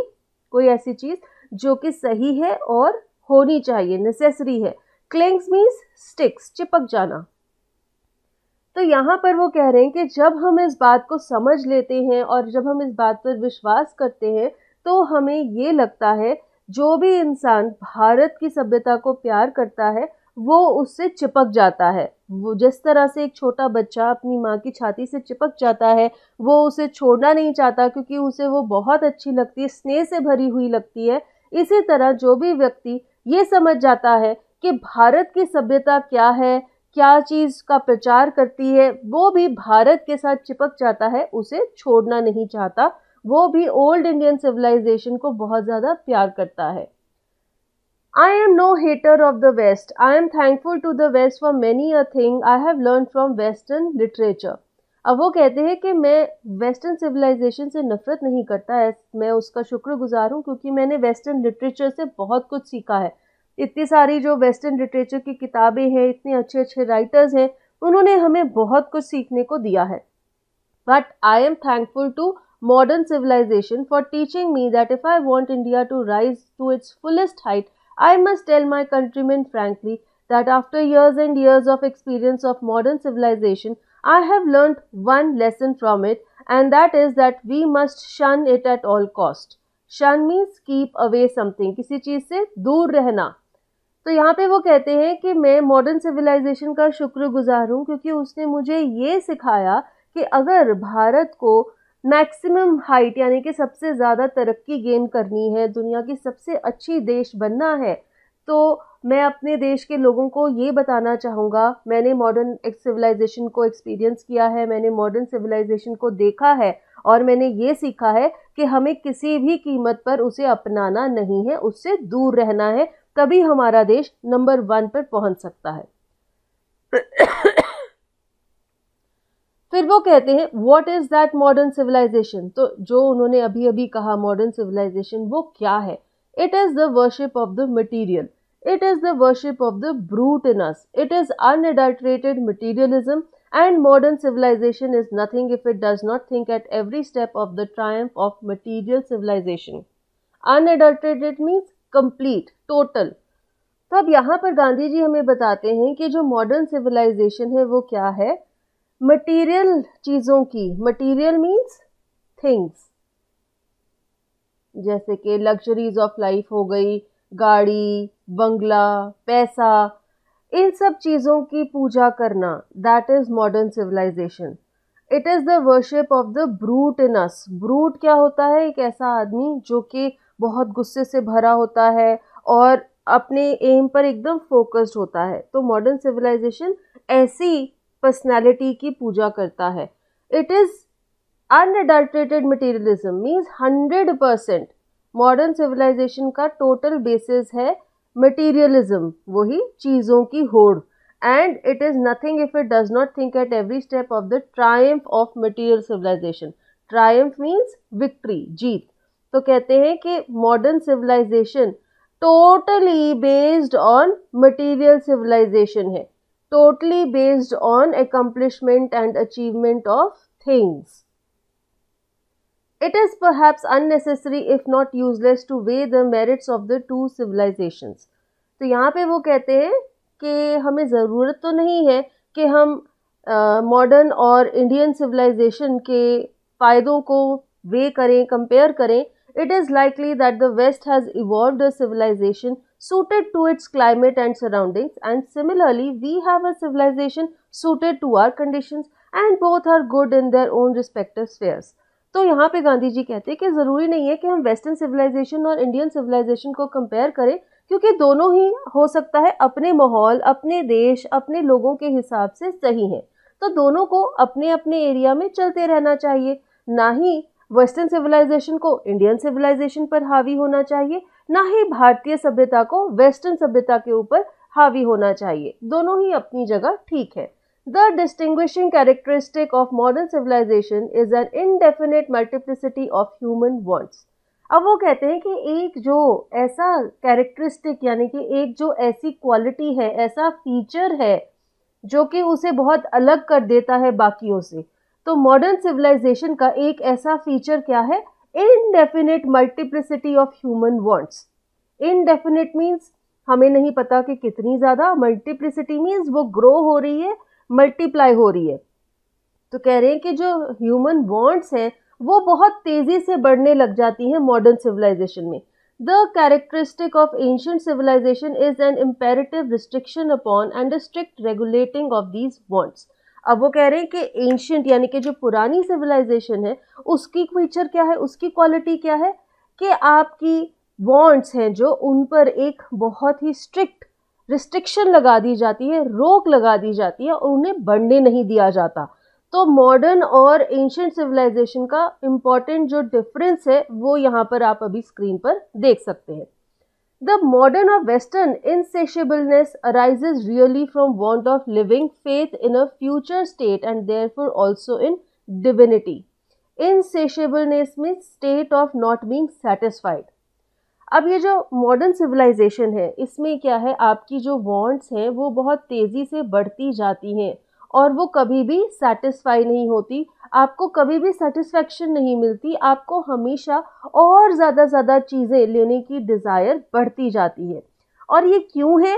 कोई ऐसी चीज़ जो कि सही है और होनी चाहिए, necessary है। क्लिंग्स मीन्स स्टिक्स, चिपक जाना। तो यहाँ पर वो कह रहे हैं कि जब हम इस बात को समझ लेते हैं और जब हम इस बात पर विश्वास करते हैं तो हमें ये लगता है जो भी इंसान भारत की सभ्यता को प्यार करता है वो उससे चिपक जाता है। वो जिस तरह से एक छोटा बच्चा अपनी माँ की छाती से चिपक जाता है, वो उसे छोड़ना नहीं चाहता क्योंकि उसे वो बहुत अच्छी लगती है, स्नेह से भरी हुई लगती है। इसी तरह जो भी व्यक्ति ये समझ जाता है कि भारत की सभ्यता क्या है, क्या चीज़ का प्रचार करती है, वो भी भारत के साथ चिपक जाता है, उसे छोड़ना नहीं चाहता। वो भी ओल्ड इंडियन सिविलाइजेशन को बहुत ज़्यादा प्यार करता है। I am no hater of the West. I am thankful to the West for many a thing I have learned from Western literature. अब वो कहते हैं कि मैं वेस्टर्न सिविलाइजेशन से नफरत नहीं करता है, मैं उसका शुक्रगुजार हूँ क्योंकि मैंने वेस्टर्न लिटरेचर से बहुत कुछ सीखा है। इतनी सारी जो वेस्टर्न लिटरेचर की किताबें हैं, इतने अच्छे अच्छे राइटर्स हैं, उन्होंने हमें बहुत कुछ सीखने को दिया है। But I am thankful to modern civilization for teaching me that if I want India to rise to its fullest height, I must tell my countrymen frankly that after years and years of experience of modern civilization, I have learnt one lesson from it, and that is that we must shun it at all cost. Shun means keep away something, किसी चीज से दूर रहना. तो यहाँ पे वो कहते हैं कि मैं मॉडर्न सिविलाइजेशन का शुक्रगुजार हूँ क्योंकि उसने मुझे ये सिखाया कि अगर भारत को मैक्सिमम हाइट यानी कि सबसे ज़्यादा तरक्की गेन करनी है, दुनिया की सबसे अच्छी देश बनना है, तो मैं अपने देश के लोगों को ये बताना चाहूँगा. मैंने मॉडर्न सिविलाइजेशन को एक्सपीरियंस किया है, मैंने मॉडर्न सिविलाइजेशन को देखा है और मैंने ये सीखा है कि हमें किसी भी कीमत पर उसे अपनाना नहीं है, उससे दूर रहना है, तभी हमारा देश नंबर 1 पर पहुंच सकता है. फिर वो कहते हैं what is that modern civilisation. तो जो उन्होंने अभी अभी कहा मॉडर्न सिविलाइजेशन वो क्या है. It is the worship of the material. It is the worship of the brute in us. It is unadulterated materialism and modern civilization is nothing if it does not think at every step of the triumph of material civilization. Unadulterated means complete, total. तो अब यहाँ पर गांधी जी हमें बताते हैं कि जो modern civilisation है वो क्या है. मटीरियल चीज़ों की, मटीरियल मीन्स थिंग्स, जैसे कि लग्जरीज ऑफ लाइफ हो गई, गाड़ी, बंगला, पैसा, इन सब चीज़ों की पूजा करना, that is modern civilisation. It is the worship of the brute in us. Brute क्या होता है? एक ऐसा आदमी जो कि बहुत गुस्से से भरा होता है और अपने एम पर एकदम फोकस्ड होता है. तो मॉडर्न सिविलाइजेशन ऐसी पर्सनैलिटी की पूजा करता है. It is unadulterated materialism means 100%. Modern civilization का टोटल बेसिस है मटीरियलिज्म, वही चीज़ों की होड़. And it is nothing if it does not think at every step of the triumph of material civilization. Triumph means victory, जीत. तो कहते हैं कि modern civilization totally based on material civilization है, totally based on accomplishment and achievement of things. It is perhaps unnecessary if not useless to weigh the merits of the two civilizations. तो यहाँ पे वो कहते हैं कि हमें ज़रूरत तो नहीं है कि हम मॉडर्न और इंडियन सिविलाइजेशन के फ़ायदों को वे करें, कंपेयर करें. It is likely that the West has evolved a civilization suited to its climate and surroundings, and similarly we have a civilization suited to our conditions, and both are good in their own respective spheres. तो यहाँ पे गांधी जी कहते हैं कि ज़रूरी नहीं है कि हम वेस्टर्न सिविलाइजेशन और इंडियन सिविलाइजेशन को कंपेयर करें, क्योंकि दोनों ही हो सकता है अपने माहौल, अपने देश, अपने लोगों के हिसाब से सही हैं. तो दोनों को अपने अपने एरिया में चलते रहना चाहिए. ना ही वेस्टर्न सिविलाइजेशन को इंडियन सिविलाइजेशन पर हावी होना चाहिए, ना ही भारतीय सभ्यता को वेस्टर्न सभ्यता के ऊपर हावी होना चाहिए. दोनों ही अपनी जगह ठीक है. The distinguishing characteristic of modern civilization is an indefinite multiplicity of human wants. अब वो कहते हैं कि एक जो ऐसा कैरेक्टरिस्टिक यानी कि एक जो ऐसी क्वालिटी है, ऐसा फीचर है जो कि उसे बहुत अलग कर देता है बाकियों से. तो मॉडर्न सिविलाइजेशन का एक ऐसा फीचर क्या है? Indefinite multiplicity of human wants. Indefinite means हमें नहीं पता कि कितनी ज़्यादा, मल्टीप्लिसिटी मीन्स वो ग्रो हो रही है, मल्टीप्लाई हो रही है. तो कह रहे हैं कि जो ह्यूमन वांट्स हैं वो बहुत तेजी से बढ़ने लग जाती हैं मॉडर्न सिविलाइजेशन में. The characteristic of ancient civilisation is an imperative restriction upon and a strict regulating of these wants. अब वो कह रहे हैं कि एंशिएंट यानी कि जो पुरानी सिविलाइजेशन है उसकी फीचर क्या है, उसकी क्वालिटी क्या है कि आपकी वांट्स हैं जो उन पर एक बहुत ही स्ट्रिक्ट रिस्ट्रिक्शन लगा दी जाती है, रोक लगा दी जाती है और उन्हें बढ़ने नहीं दिया जाता. तो मॉडर्न और एंशिएंट सिविलाइजेशन का इम्पॉर्टेंट जो डिफरेंस है वो यहाँ पर आप अभी स्क्रीन पर देख सकते हैं. द मॉडर्न और western insatiableness arises really from want of living faith in a future state and therefore also in divinity. Insatiableness means state of not being satisfied. अब ये जो मॉडर्न सिविलाइजेशन है इसमें क्या है, आपकी जो वांट्स हैं वो बहुत तेज़ी से बढ़ती जाती हैं और वो कभी भी सेटिस्फाई नहीं होती, आपको कभी भी सेटिस्फेक्शन नहीं मिलती, आपको हमेशा और ज़्यादा चीज़ें लेने की डिज़ायर बढ़ती जाती है। और ये क्यों है?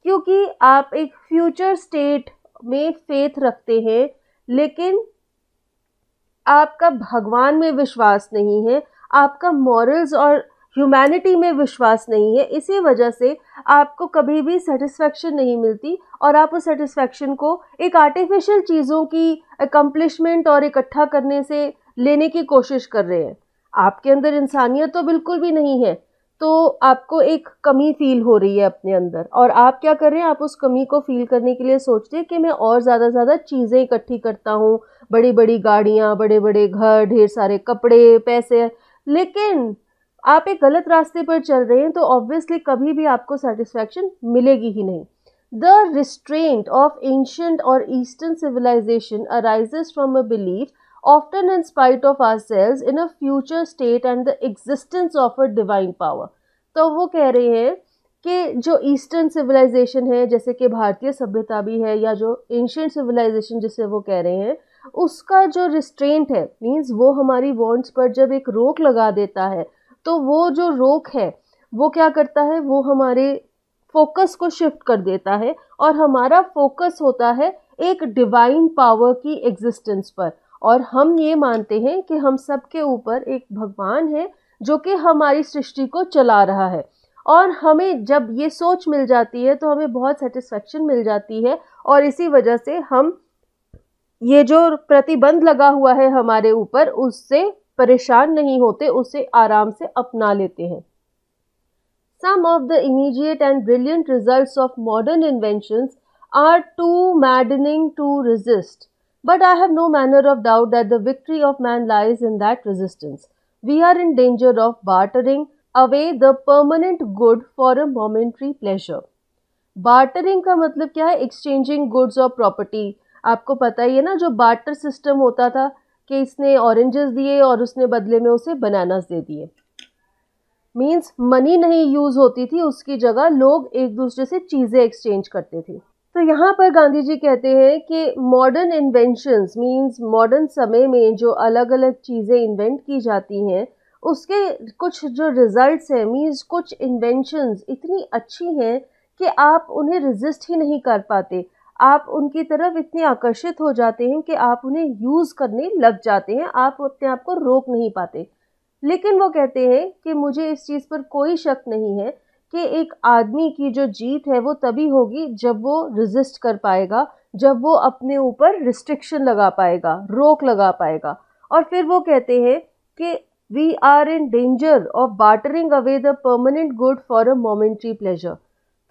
क्योंकि आप एक फ्यूचर स्टेट में फेथ रखते हैं, लेकिन आपका भगवान में विश्वास नहीं है, आपका मॉरल्स और ह्यूमैनिटी में विश्वास नहीं है। इसी वजह से आपको कभी भी सेटिस्फेक्शन नहीं मिलती और आप उस सेटिस्फेक्शन को एक आर्टिफिशियल चीज़ों की अकम्पलिशमेंट और इकट्ठा करने से लेने की कोशिश कर रहे हैं। आपके अंदर इंसानियत तो बिल्कुल भी नहीं है, तो आपको एक कमी फील हो रही है अपने अंदर, और आप क्या कर रहे हैं, आप उस कमी को फील करने के लिए सोचते हैं कि मैं और ज़्यादा चीज़ें इकट्ठी करता हूँ, बड़ी बड़ी गाड़ियाँ, बड़े बड़े घर, ढेर सारे कपड़े, पैसे। लेकिन आप एक गलत रास्ते पर चल रहे हैं, तो ऑब्वियसली कभी भी आपको सेटिस्फैक्शन मिलेगी ही नहीं। The restraint of ancient or eastern civilisation arises from a belief often in spite of ourselves in a future state and the existence of a divine power। तो वो कह रहे हैं कि जो ईस्टर्न सिविलाइजेशन है, जैसे कि भारतीय सभ्यता भी है, या जो एंशिएंट सिविलाइजेशन जिसे वो कह रहे हैं, उसका जो रिस्ट्रेंट है, मीन्स वो हमारी वांट्स पर जब एक रोक लगा देता है, तो वो जो रोक है वो क्या करता है, वो हमारे फोकस को शिफ्ट कर देता है, और हमारा फोकस होता है एक डिवाइन पावर की एग्जिस्टेंस पर। और हम ये मानते हैं कि हम सबके ऊपर एक भगवान है जो कि हमारी सृष्टि को चला रहा है, और हमें जब ये सोच मिल जाती है तो हमें बहुत सेटिस्फेक्शन मिल जाती है, और इसी वजह से हम ये जो प्रतिबंध लगा हुआ है हमारे ऊपर, उससे परेशान नहीं होते, उसे आराम से अपना लेते हैं। Some of the immediate and brilliant results of modern inventions are too maddening to resist. But I have no manner of doubt that the victory of man lies in that resistance. We are in danger of bartering away the permanent good for a momentary pleasure. Bartering का मतलब क्या है? Exchanging goods और property. आपको पता ही है ना, जो बार्टर सिस्टम होता था कि इसने ऑरेंजेस दिए और उसने बदले में उसे बनानास दे दिए। मीन्स मनी नहीं यूज होती थी, उसकी जगह लोग एक दूसरे से चीज़ें एक्सचेंज करते थे। तो यहाँ पर गांधी जी कहते हैं कि मॉडर्न इन्वेंशंस मीन्स मॉडर्न समय में जो अलग अलग चीज़ें इन्वेंट की जाती हैं, उसके कुछ जो रिजल्ट्स हैं, मीन्स कुछ इन्वेंशंस इतनी अच्छी हैं कि आप उन्हें रेजिस्ट ही नहीं कर पाते, आप उनकी तरफ इतने आकर्षित हो जाते हैं कि आप उन्हें यूज़ करने लग जाते हैं, आप अपने आप को रोक नहीं पाते। लेकिन वो कहते हैं कि मुझे इस चीज़ पर कोई शक नहीं है कि एक आदमी की जो जीत है वो तभी होगी जब वो रेजिस्ट कर पाएगा, जब वो अपने ऊपर रिस्ट्रिक्शन लगा पाएगा, रोक लगा पाएगा। और फिर वो कहते हैं कि we are in danger of bartering away the permanent good for a momentary pleasure.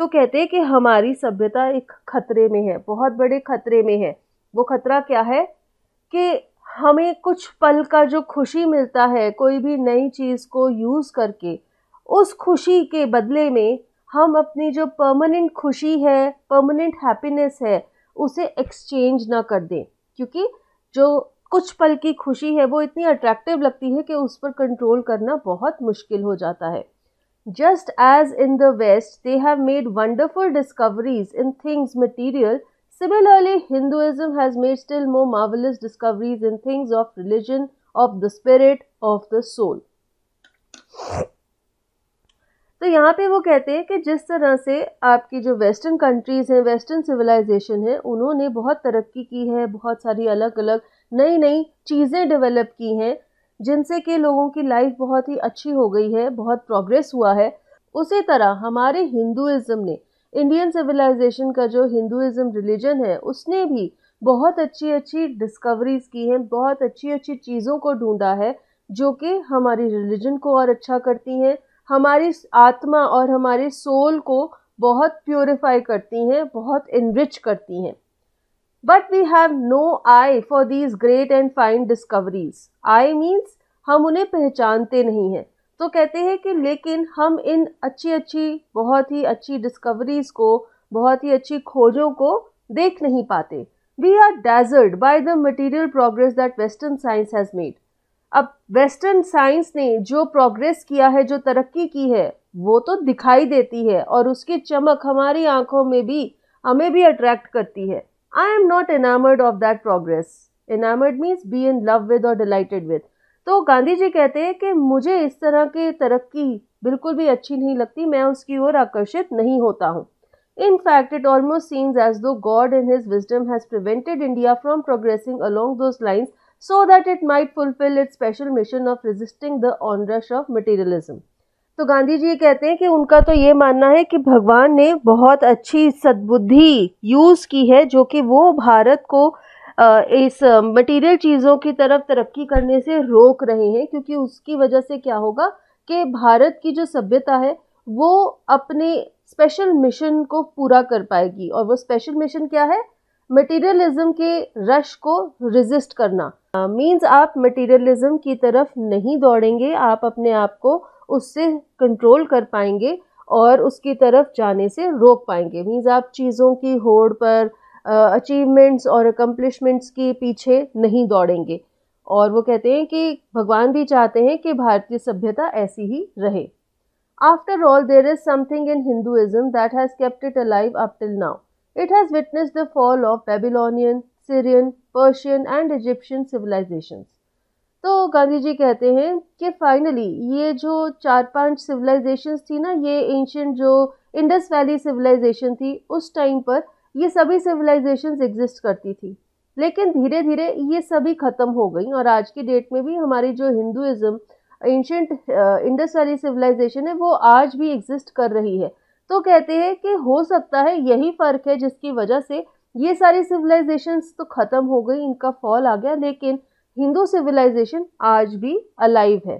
तो कहते हैं कि हमारी सभ्यता एक खतरे में है, बहुत बड़े खतरे में है। वो खतरा क्या है कि हमें कुछ पल का जो खुशी मिलता है कोई भी नई चीज़ को यूज़ करके, उस खुशी के बदले में हम अपनी जो परमानेंट खुशी है, परमानेंट हैप्पीनेस है, उसे एक्सचेंज ना कर दें। क्योंकि जो कुछ पल की खुशी है वो इतनी अट्रैक्टिव लगती है कि उस पर कंट्रोल करना बहुत मुश्किल हो जाता है। Just as in the West they have made wonderful discoveries in things material, similarly Hinduism has made still more marvelous discoveries in things of religion, of the spirit, of the soul. तो यहाँ पे वो कहते हैं कि जिस तरह से आपकी जो वेस्टर्न कंट्रीज़ हैं, वेस्टर्न सिविलाइजेशन है, उन्होंने बहुत तरक्की की है, बहुत सारी अलग अलग नई नई चीज़ें डेवलप की हैं, जिनसे कि लोगों की लाइफ बहुत ही अच्छी हो गई है, बहुत प्रोग्रेस हुआ है। उसी तरह हमारे हिंदुइज़्म ने, इंडियन सिविलाइजेशन का जो हिंदुइज़्म रिलीजन है, उसने भी बहुत अच्छी अच्छी डिस्कवरीज की हैं, बहुत अच्छी अच्छी चीज़ों को ढूंढा है जो कि हमारी रिलीजन को और अच्छा करती हैं, हमारी आत्मा और हमारे सोल को बहुत प्योरीफाई करती हैं, बहुत इनरिच करती हैं। But we have no eye for these great and fine discoveries. Eye means हम उन्हें पहचानते नहीं हैं। तो कहते हैं कि लेकिन हम इन अच्छी अच्छी, बहुत ही अच्छी डिस्कवरीज को, बहुत ही अच्छी खोजों को देख नहीं पाते। We are dazzled by the material progress that Western science has made. अब वेस्टर्न साइंस ने जो प्रोग्रेस किया है, जो तरक्की की है, वो तो दिखाई देती है और उसकी चमक हमारी आंखों में भी, हमें भी अट्रैक्ट करती है। I am not enamored of that progress. enamored means be in love with और डिलाइटेड विद. तो गांधी जी कहते हैं कि मुझे इस तरह की तरक्की बिल्कुल भी अच्छी नहीं लगती, मैं उसकी ओर आकर्षित नहीं होता हूँ. In fact, it almost seems as though God in His wisdom has prevented India from progressing along those lines so that it might fulfill its special mission of resisting the onrush of materialism. तो गांधी जी कहते हैं कि उनका तो ये मानना है कि भगवान ने बहुत अच्छी सद्बुद्धि यूज़ की है, जो कि वो भारत को इस मटेरियल चीज़ों की तरफ तरक्की करने से रोक रहे हैं, क्योंकि उसकी वजह से क्या होगा कि भारत की जो सभ्यता है वो अपने स्पेशल मिशन को पूरा कर पाएगी. और वो स्पेशल मिशन क्या है? मटेरियलिज्म के रश को रेजिस्ट करना. मींस आप मटेरियलिज्म की तरफ नहीं दौड़ेंगे, आप अपने आप को उससे कंट्रोल कर पाएंगे और उसकी तरफ जाने से रोक पाएंगे. मींस आप चीज़ों की होड़ पर, अचीवमेंट्स और अकम्पलिशमेंट्स के पीछे नहीं दौड़ेंगे. और वो कहते हैं कि भगवान भी चाहते हैं कि भारतीय सभ्यता ऐसी ही रहे. After all, there is something in Hinduism that has kept it alive up till now. It has witnessed the fall of Babylonian, Syrian, Persian and Egyptian civilizations. तो गांधी जी कहते हैं कि फाइनली ये जो 4-5 सिविलाइजेशंस थी ना, ये एंशियंट जो इंडस वैली सिविलाइजेशन थी, उस टाइम पर ये सभी सिविलाइजेशंस एग्जिस्ट करती थी, लेकिन धीरे धीरे ये सभी ख़त्म हो गई. और आज की डेट में भी हमारी जो Hinduism ancient Indus valley civilisation है वो आज भी एग्जिस्ट कर रही है. तो कहते हैं कि हो सकता है यही फ़र्क है जिसकी वजह से ये सारी सिविलाइजेशंस तो ख़त्म हो गई, इनका फॉल आ गया, लेकिन हिंदू सिविलाइजेशन आज भी अलाइव है.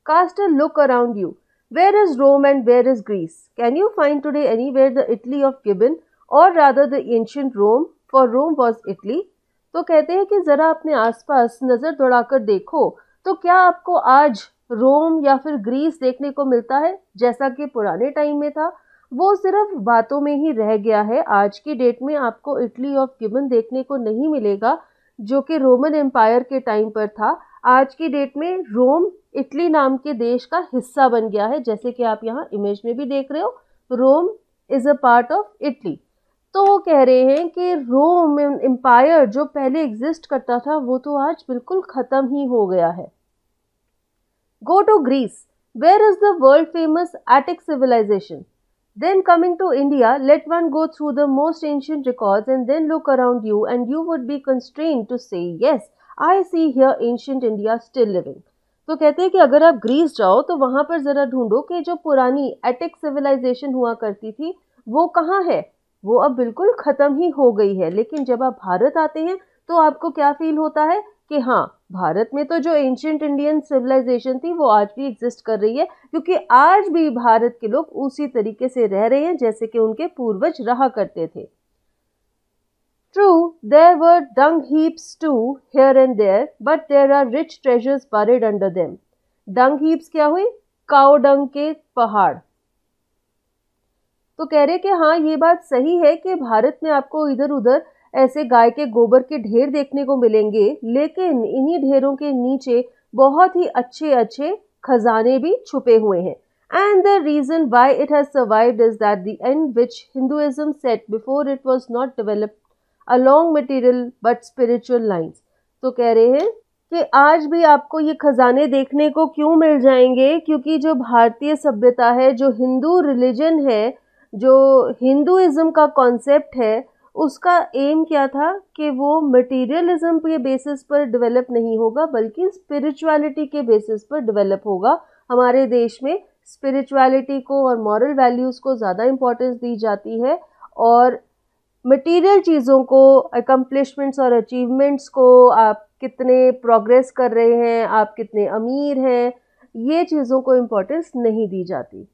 Cast a look around you. Where is Rome and where is Greece? Can you find today anywhere the Italy of Gibbon or rather the ancient Rome, for Rome was Italy. तो कहते हैं कि ज़रा अपने आसपास नज़र दौड़ाकर देखो तो क्या आपको आज रोम या फिर ग्रीस देखने को मिलता है जैसा कि पुराने टाइम में था? वो सिर्फ बातों में ही रह गया है. आज की डेट में आपको इटली ऑफ गिबन देखने को नहीं मिलेगा, जो कि रोमन एम्पायर के टाइम पर था. आज की डेट में रोम इटली नाम के देश का हिस्सा बन गया है, जैसे कि आप यहाँ इमेज में भी देख रहे हो, Rome is a part of Italy. तो वो कह रहे हैं कि रोम एम्पायर जो पहले एग्जिस्ट करता था वो तो आज बिल्कुल ख़त्म ही हो गया है. Go to Greece. Where is the world famous Attic civilisation? Then coming to India, let one go through the most ancient records and then look around you and you would be constrained to say, yes, I see here ancient India still living. तो कहते हैं कि अगर आप Greece जाओ तो वहाँ पर ज़रा ढूंढो कि जो पुरानी एटिक सिविलाइजेशन हुआ करती थी वो कहाँ है. वो अब बिल्कुल ख़त्म ही हो गई है. लेकिन जब आप भारत आते हैं तो आपको क्या फील होता है कि हाँ, भारत में तो जो एंशियंट इंडियन सिविलाइजेशन थी वो आज भी एग्जिस्ट कर रही है, क्योंकि आज भी भारत के लोग उसी तरीके से रह रहे हैं जैसे कि उनके पूर्वज रहा करते थे. True, there were dung heaps too here and there, but there are rich treasures buried under them. Dung heaps क्या हुई? काऊ डंग के पहाड़. तो कह रहे कि हाँ, ये बात सही है कि भारत में आपको इधर उधर ऐसे गाय के गोबर के ढेर देखने को मिलेंगे, लेकिन इन्हीं ढेरों के नीचे बहुत ही अच्छे अच्छे खजाने भी छुपे हुए हैं. And the reason why it has survived is that the end which Hinduism set before it was not developed along material but spiritual lines. तो कह रहे हैं कि आज भी आपको ये खजाने देखने को क्यों मिल जाएंगे, क्योंकि जो भारतीय सभ्यता है, जो हिंदू रिलीजन है, जो हिंदुइज्म का कॉन्सेप्ट है, उसका एम क्या था कि वो मटेरियलिज्म के बेसिस पर डेवलप नहीं होगा बल्कि स्पिरिचुअलिटी के बेसिस पर डेवलप होगा. हमारे देश में स्पिरिचुअलिटी को और मॉरल वैल्यूज़ को ज़्यादा इम्पोर्टेंस दी जाती है और मटेरियल चीज़ों को, अकम्पलिशमेंट्स और अचीवमेंट्स को, आप कितने प्रोग्रेस कर रहे हैं, आप कितने अमीर हैं, ये चीज़ों को इम्पोर्टेंस नहीं दी जाती.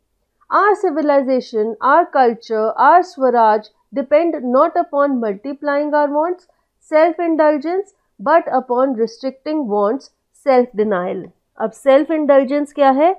Our civilization, our culture, our Swaraj depend not upon multiplying our wants, self-indulgence, but upon restricting wants, self-denial. अब self-indulgence क्या है?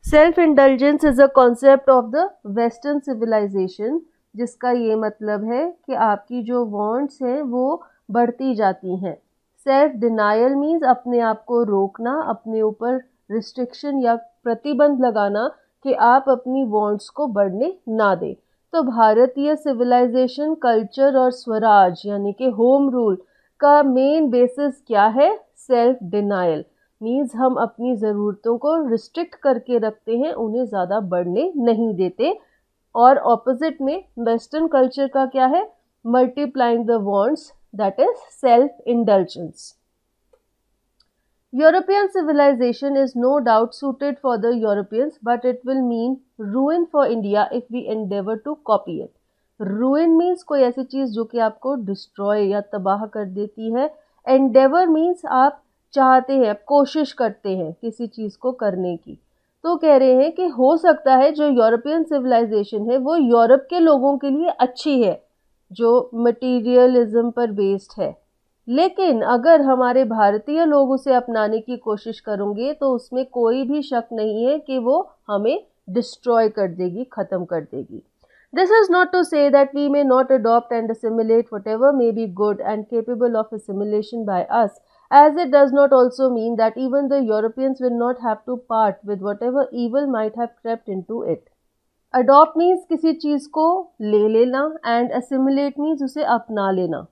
Self-indulgence is a concept of the Western civilization, जिसका ये मतलब है कि आपकी जो wants हैं वो बढ़ती जाती हैं. Self-denial means अपने आप को रोकना, अपने ऊपर restriction या प्रतिबंध लगाना कि आप अपनी वॉन्ट्स को बढ़ने ना दें. तो भारतीय सिविलाइजेशन, कल्चर और स्वराज यानी कि होम रूल का मेन बेसिस क्या है? Self denial. मीन्स हम अपनी ज़रूरतों को रिस्ट्रिक्ट करके रखते हैं, उन्हें ज़्यादा बढ़ने नहीं देते। और ऑपोजिट में वेस्टर्न कल्चर का क्या है? Multiplying the wants, that is self indulgence. European civilization is no doubt suited for the Europeans, but it will mean ruin for India if we endeavor to copy it. Ruin means कोई ऐसी चीज़ जो कि आपको destroy या तबाह कर देती है। Endeavor means आप चाहते हैं, आप कोशिश करते हैं किसी चीज़ को करने की। तो कह रहे हैं कि हो सकता है जो यूरोपियन सिविलाइजेशन है वो यूरोप के लोगों के लिए अच्छी है, जो मटीरियलिज्म पर बेस्ड है, लेकिन अगर हमारे भारतीय लोग उसे अपनाने की कोशिश करेंगे तो उसमें कोई भी शक नहीं है कि वो हमें डिस्ट्रॉय कर देगी, ख़त्म कर देगी। This is not to say that we may not adopt and assimilate whatever may be good and capable of assimilation by us, as it does not also mean that even the Europeans will not have to part with whatever evil might have crept into it. Adopt means किसी चीज़ को ले लेना and assimilate means उसे अपना लेना।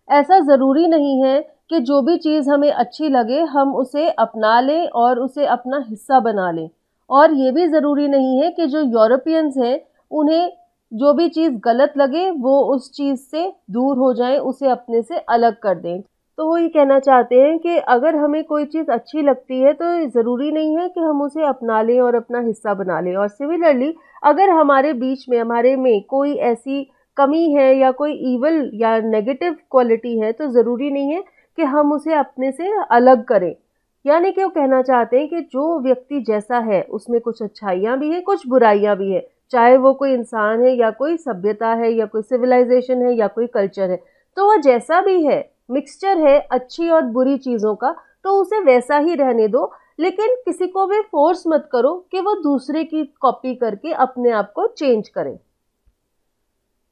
ऐसा ज़रूरी नहीं है कि जो भी चीज़ हमें अच्छी लगे हम उसे अपना लें और उसे अपना हिस्सा बना लें, और ये भी ज़रूरी नहीं है कि जो यूरोपियंस हैं उन्हें जो भी चीज़ गलत लगे वो उस चीज़ से दूर हो जाएं, उसे अपने से अलग कर दें। तो वो ये कहना चाहते हैं कि अगर हमें कोई चीज़ अच्छी लगती है तो ज़रूरी नहीं है कि हम उसे अपना लें और अपना हिस्सा बना लें। और सिमिलरली अगर हमारे बीच में, हमारे में कोई ऐसी कमी है या कोई ईवल या नेगेटिव क्वालिटी है तो ज़रूरी नहीं है कि हम उसे अपने से अलग करें। यानी कि वो कहना चाहते हैं कि जो व्यक्ति जैसा है उसमें कुछ अच्छाइयाँ भी हैं, कुछ बुराइयाँ भी हैं, चाहे वो कोई इंसान है या कोई सभ्यता है या कोई सिविलाइजेशन है या कोई कल्चर है, तो वह जैसा भी है, मिक्सचर है अच्छी और बुरी चीज़ों का, तो उसे वैसा ही रहने दो, लेकिन किसी को भी फोर्स मत करो कि वो दूसरे की कॉपी करके अपने आप को चेंज करे।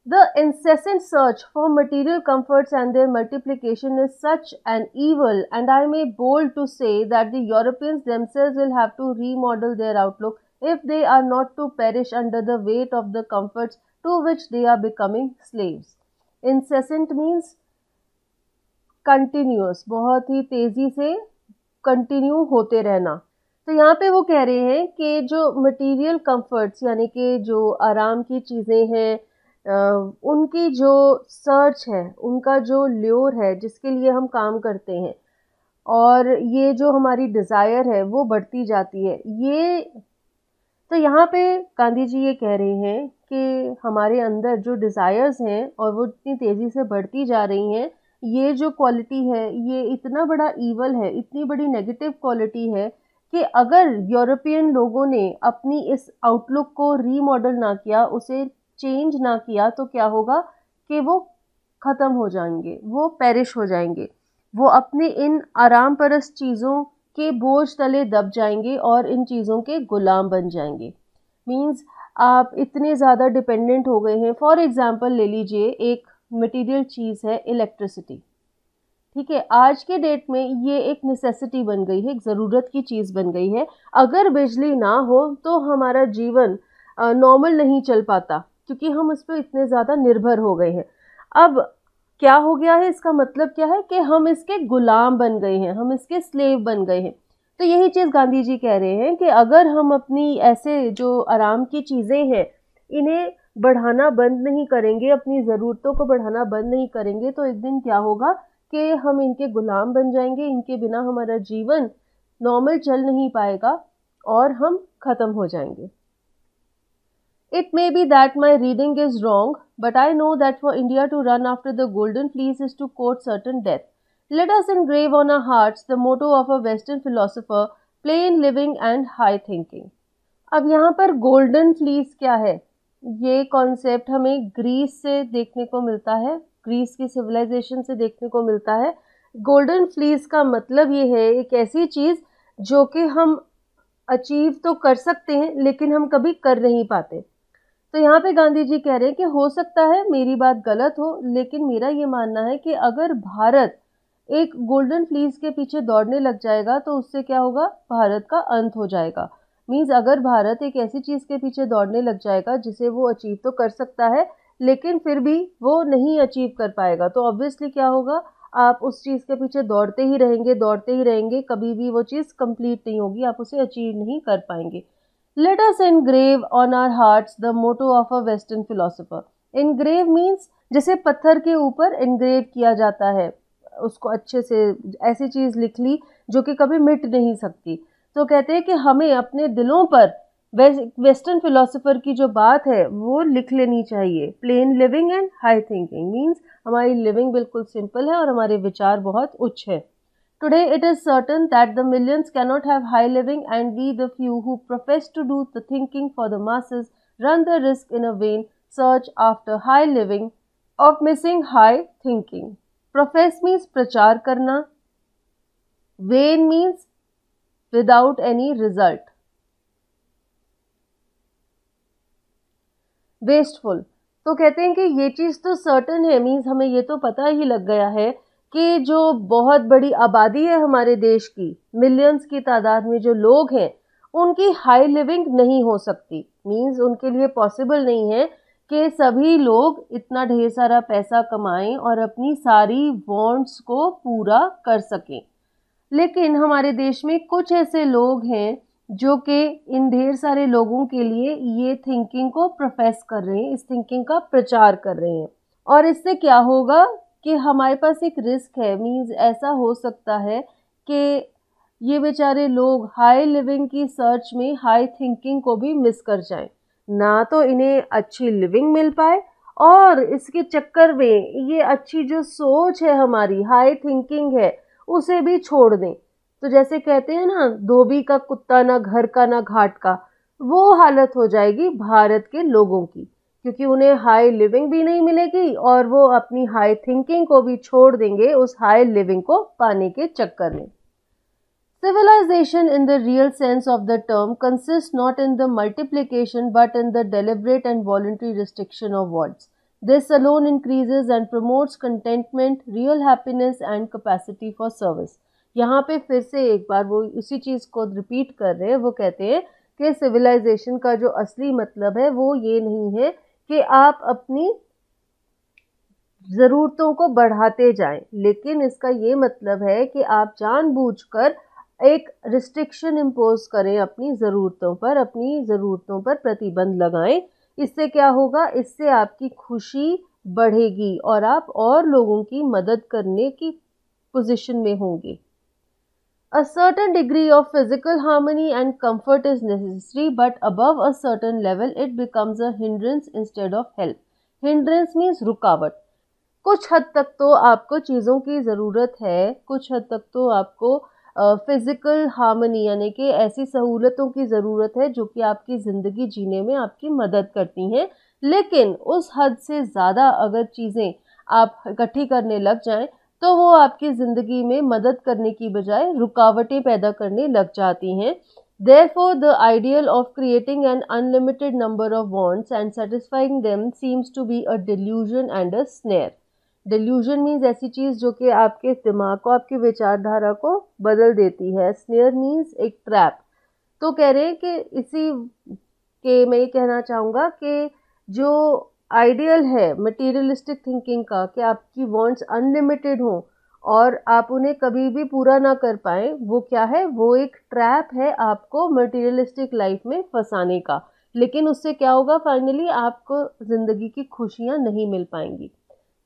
The incessant search for material comforts and their multiplication is such an evil, and I may bold to say that the Europeans themselves will have to remodel their outlook if they are not to perish under the weight of the comforts to which they are becoming slaves. Incessant means continuous, बहुत ही तेजी से continue होते रहना। तो यहाँ पे वो कह रहे हैं कि जो मटेरियल कंफर्ट्स यानी कि जो आराम की चीज़ें हैं, उनकी जो सर्च है, उनका जो ल्योर है जिसके लिए हम काम करते हैं, और ये जो हमारी डिज़ायर है वो बढ़ती जाती है। ये तो यहाँ पे गांधी जी ये कह रहे हैं कि हमारे अंदर जो डिज़ायर्स हैं और वो इतनी तेज़ी से बढ़ती जा रही हैं, ये जो क्वालिटी है ये इतना बड़ा ईवल है, इतनी बड़ी नेगेटिव क्वालिटी है कि अगर यूरोपियन लोगों ने अपनी इस आउटलुक को रीमॉडल ना किया, उसे चेंज ना किया, तो क्या होगा कि वो ख़त्म हो जाएंगे, वो पेरिश हो जाएंगे, वो अपने इन आराम परस्त चीज़ों के बोझ तले दब जाएंगे और इन चीज़ों के गुलाम बन जाएंगे। मींस आप इतने ज़्यादा डिपेंडेंट हो गए हैं। फॉर एग्जांपल ले लीजिए, एक मटेरियल चीज़ है इलेक्ट्रिसिटी, ठीक है, आज के डेट में ये एक नेसेसिटी बन गई है, एक ज़रूरत की चीज़ बन गई है। अगर बिजली ना हो तो हमारा जीवन नॉर्मल नहीं चल पाता, क्योंकि हम उस पर इतने ज़्यादा निर्भर हो गए हैं। अब क्या हो गया है, इसका मतलब क्या है कि हम इसके गुलाम बन गए हैं, हम इसके स्लेव बन गए हैं। तो यही चीज़ गांधी जी कह रहे हैं कि अगर हम अपनी ऐसे जो आराम की चीज़ें हैं इन्हें बढ़ाना बंद नहीं करेंगे, अपनी ज़रूरतों को बढ़ाना बंद नहीं करेंगे, तो एक दिन क्या होगा कि हम इनके गुलाम बन जाएंगे, इनके बिना हमारा जीवन नॉर्मल चल नहीं पाएगा और हम ख़त्म हो जाएंगे। It may be that my reading is wrong, but I know that for India to run after the golden fleece is to court certain death. Let us engrave on our hearts the motto of a Western philosopher, plain living and high thinking. अब यहाँ पर golden fleece क्या है? ये concept हमें Greece से देखने को मिलता है, ग्रीस की सिविलाइजेशन से देखने को मिलता है। गोल्डन फ्लीस का मतलब ये है एक ऐसी चीज़ जो कि हम अचीव तो कर सकते हैं लेकिन हम कभी कर नहीं पाते। तो यहाँ पे गांधी जी कह रहे हैं कि हो सकता है मेरी बात गलत हो, लेकिन मेरा ये मानना है कि अगर भारत एक गोल्डन फ्लीस के पीछे दौड़ने लग जाएगा तो उससे क्या होगा, भारत का अंत हो जाएगा। मीन्स अगर भारत एक ऐसी चीज़ के पीछे दौड़ने लग जाएगा जिसे वो अचीव तो कर सकता है लेकिन फिर भी वो नहीं अचीव कर पाएगा, तो ऑब्वियसली क्या होगा, आप उस चीज़ के पीछे दौड़ते ही रहेंगे, कभी भी वो चीज़ कंप्लीट नहीं होगी, आप उसे अचीव नहीं कर पाएंगे। Let us engrave on our hearts the motto of a western philosopher. Engrave means जैसे पत्थर के ऊपर एनग्रेव किया जाता है, उसको अच्छे से ऐसी चीज़ लिख ली जो कि कभी मिट नहीं सकती। तो कहते हैं कि हमें अपने दिलों पर वेस्टर्न फिलोसोफर की जो बात है वो लिख लेनी चाहिए। Plane living and high thinking means हमारी लिविंग बिल्कुल सिंपल है और हमारे विचार बहुत उच्च है। Today it is certain that the millions cannot have high living, and we the few who profess to do the thinking for the masses run the risk in a vain search after high living of missing high thinking. Profess means प्रचार करना, vain means without any result, wasteful। तो कहते हैं कि ये चीज़ तो certain है, means हमें ये तो पता ही लग गया है कि जो बहुत बड़ी आबादी है हमारे देश की, मिलियंस की तादाद में जो लोग हैं, उनकी हाई लिविंग नहीं हो सकती। मीन्स उनके लिए पॉसिबल नहीं है कि सभी लोग इतना ढेर सारा पैसा कमाएं और अपनी सारी वांट्स को पूरा कर सकें। लेकिन हमारे देश में कुछ ऐसे लोग हैं जो कि इन ढेर सारे लोगों के लिए ये थिंकिंग को प्रोफेस कर रहे हैं, इस थिंकिंग का प्रचार कर रहे हैं। और इससे क्या होगा कि हमारे पास एक रिस्क है, मीन्स ऐसा हो सकता है कि ये बेचारे लोग हाई लिविंग की सर्च में हाई थिंकिंग को भी मिस कर जाएं, ना तो इन्हें अच्छी लिविंग मिल पाए और इसके चक्कर में ये अच्छी जो सोच है हमारी, हाई थिंकिंग है, उसे भी छोड़ दें। तो जैसे कहते हैं ना, धोबी का कुत्ता ना घर का ना घाट का, वो हालत हो जाएगी भारत के लोगों की, क्योंकि उन्हें हाई लिविंग भी नहीं मिलेगी और वो अपनी हाई थिंकिंग को भी छोड़ देंगे उस हाई लिविंग को पाने के चक्कर में। Civilization in the real sense of the term consists not in the multiplication but in the deliberate and voluntary restriction of wants. This alone increases and promotes contentment, real happiness and capacity for service. यहाँ पे फिर से एक बार वो उसी चीज़ को repeat कर रहे हैं। वो कहते हैं कि सिविलाइजेशन का जो असली मतलब है वो ये नहीं है कि आप अपनी ज़रूरतों को बढ़ाते जाएं, लेकिन इसका ये मतलब है कि आप जानबूझकर एक रिस्ट्रिक्शन इम्पोज करें अपनी ज़रूरतों पर प्रतिबंध लगाएं। इससे क्या होगा, इससे आपकी खुशी बढ़ेगी और आप और लोगों की मदद करने की पोजीशन में होंगे। A certain degree of physical harmony and comfort is necessary, but above a certain level it becomes a hindrance instead of help. Hindrance means रुकावट। कुछ हद तक तो आपको चीज़ों की ज़रूरत है, कुछ हद तक तो आपको फिज़िकल हार्मनी यानी कि ऐसी सहूलतों की ज़रूरत है जो कि आपकी ज़िंदगी जीने में आपकी मदद करती हैं, लेकिन उस हद से ज़्यादा अगर चीज़ें आप इकट्ठी करने लग जाएं तो वो आपकी ज़िंदगी में मदद करने की बजाय रुकावटें पैदा करने लग जाती हैं। Therefore, the ideal of creating an unlimited number of wants and satisfying them seems to be a delusion and a snare. Delusion means ऐसी चीज़ जो कि आपके दिमाग को, आपकी विचारधारा को बदल देती है। स्नेयर मीन्स एक ट्रैप। तो कह रहे हैं कि इसी के मैं ये कहना चाहूँगा कि जो आइडियल है मटेरियलिस्टिक थिंकिंग का कि आपकी वांट्स अनलिमिटेड हों और आप उन्हें कभी भी पूरा ना कर पाएँ, वो क्या है, वो एक ट्रैप है आपको मटेरियलिस्टिक लाइफ में फंसाने का। लेकिन उससे क्या होगा, फाइनली आपको ज़िंदगी की खुशियाँ नहीं मिल पाएंगी।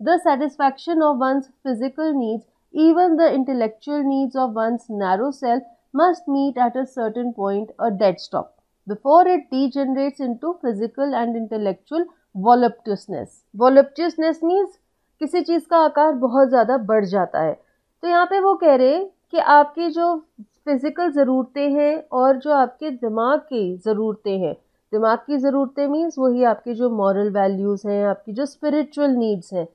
The satisfaction of one's physical needs, even the intellectual needs of one's narrow self, must meet at a certain point a dead stop before it degenerates into physical and intellectual voluptuousness. Voluptuousness means किसी चीज़ का आकार बहुत ज़्यादा बढ़ जाता है। तो यहाँ पे वो कह रहे हैं कि आपकी जो फिज़िकल ज़रूरतें हैं और जो आपके दिमाग की ज़रूरतें हैं, दिमाग की ज़रूरतें मीन्स वही आपकी जो मॉरल वैल्यूज़ हैं, आपकी जो स्पिरिचुअल नीड्स हैं,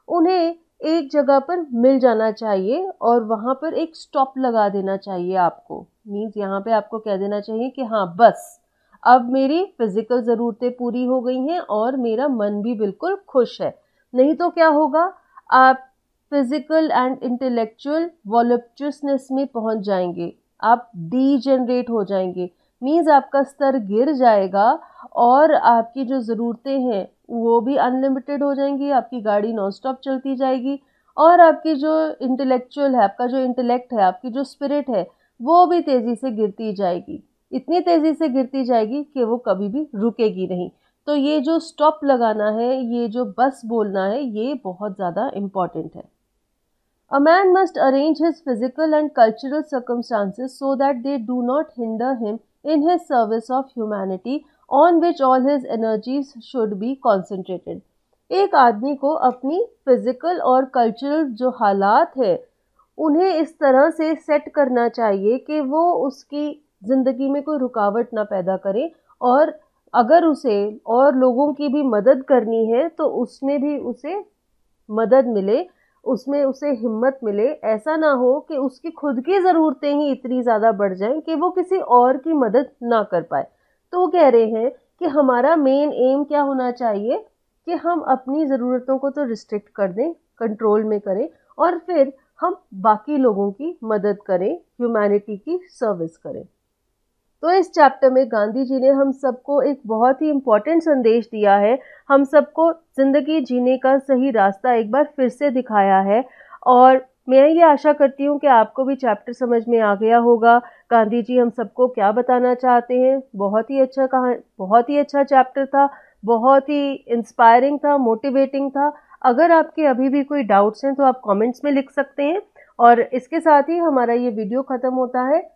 उन्हें एक जगह पर मिल जाना चाहिए और वहाँ पर एक स्टॉप लगा देना चाहिए आपको। मीन्स यहाँ पे आपको कह देना चाहिए कि हाँ बस अब मेरी फिज़िकल ज़रूरतें पूरी हो गई हैं और मेरा मन भी बिल्कुल खुश है। नहीं तो क्या होगा, आप फिज़िकल एंड इंटेलेक्चुअल वॉलप्चुअसनेस में पहुँच जाएंगे, आप डीजेनरेट हो जाएंगे। मीन्स आपका स्तर गिर जाएगा और आपकी जो ज़रूरतें हैं वो भी अनलिमिटेड हो जाएंगी, आपकी गाड़ी नॉन स्टॉप चलती जाएगी और आपकी जो इंटेलेक्चुअल है, आपका जो इंटेलेक्ट है, आपकी जो स्पिरिट है वो भी तेज़ी से गिरती जाएगी, इतनी तेज़ी से गिरती जाएगी कि वो कभी भी रुकेगी नहीं। तो ये जो स्टॉप लगाना है, ये जो बस बोलना है, ये बहुत ज़्यादा इम्पॉर्टेंट है। A man must arrange his physical and cultural circumstances so that they do not hinder him in his service of humanity on which all his energies should be concentrated. एक आदमी को अपनी फिजिकल और cultural जो हालात है उन्हें इस तरह से सेट करना चाहिए कि वो उसकी ज़िंदगी में कोई रुकावट ना पैदा करे, और अगर उसे और लोगों की भी मदद करनी है तो उसमें भी उसे मदद मिले, उसमें उसे हिम्मत मिले। ऐसा ना हो कि उसकी खुद की ज़रूरतें ही इतनी ज़्यादा बढ़ जाएं कि वो किसी और की मदद ना कर पाए। तो वो कह रहे हैं कि हमारा मेन एम क्या होना चाहिए कि हम अपनी ज़रूरतों को तो रिस्ट्रिक्ट कर दें, कंट्रोल में करें, और फिर हम बाकी लोगों की मदद करें, ह्यूमैनिटी की सर्विस करें। तो इस चैप्टर में गांधी जी ने हम सबको एक बहुत ही इम्पोर्टेंट संदेश दिया है, हम सबको ज़िंदगी जीने का सही रास्ता एक बार फिर से दिखाया है। और मैं ये आशा करती हूँ कि आपको भी चैप्टर समझ में आ गया होगा, गांधी जी हम सबको क्या बताना चाहते हैं। बहुत ही अच्छा चैप्टर था, बहुत ही इंस्पायरिंग था, मोटिवेटिंग था। अगर आपके अभी भी कोई डाउट्स हैं तो आप कमेंट्स में लिख सकते हैं। और इसके साथ ही हमारा ये वीडियो ख़त्म होता है।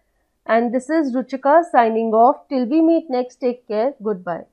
And this is Ruchika signing off. Till we meet next, take care. Goodbye.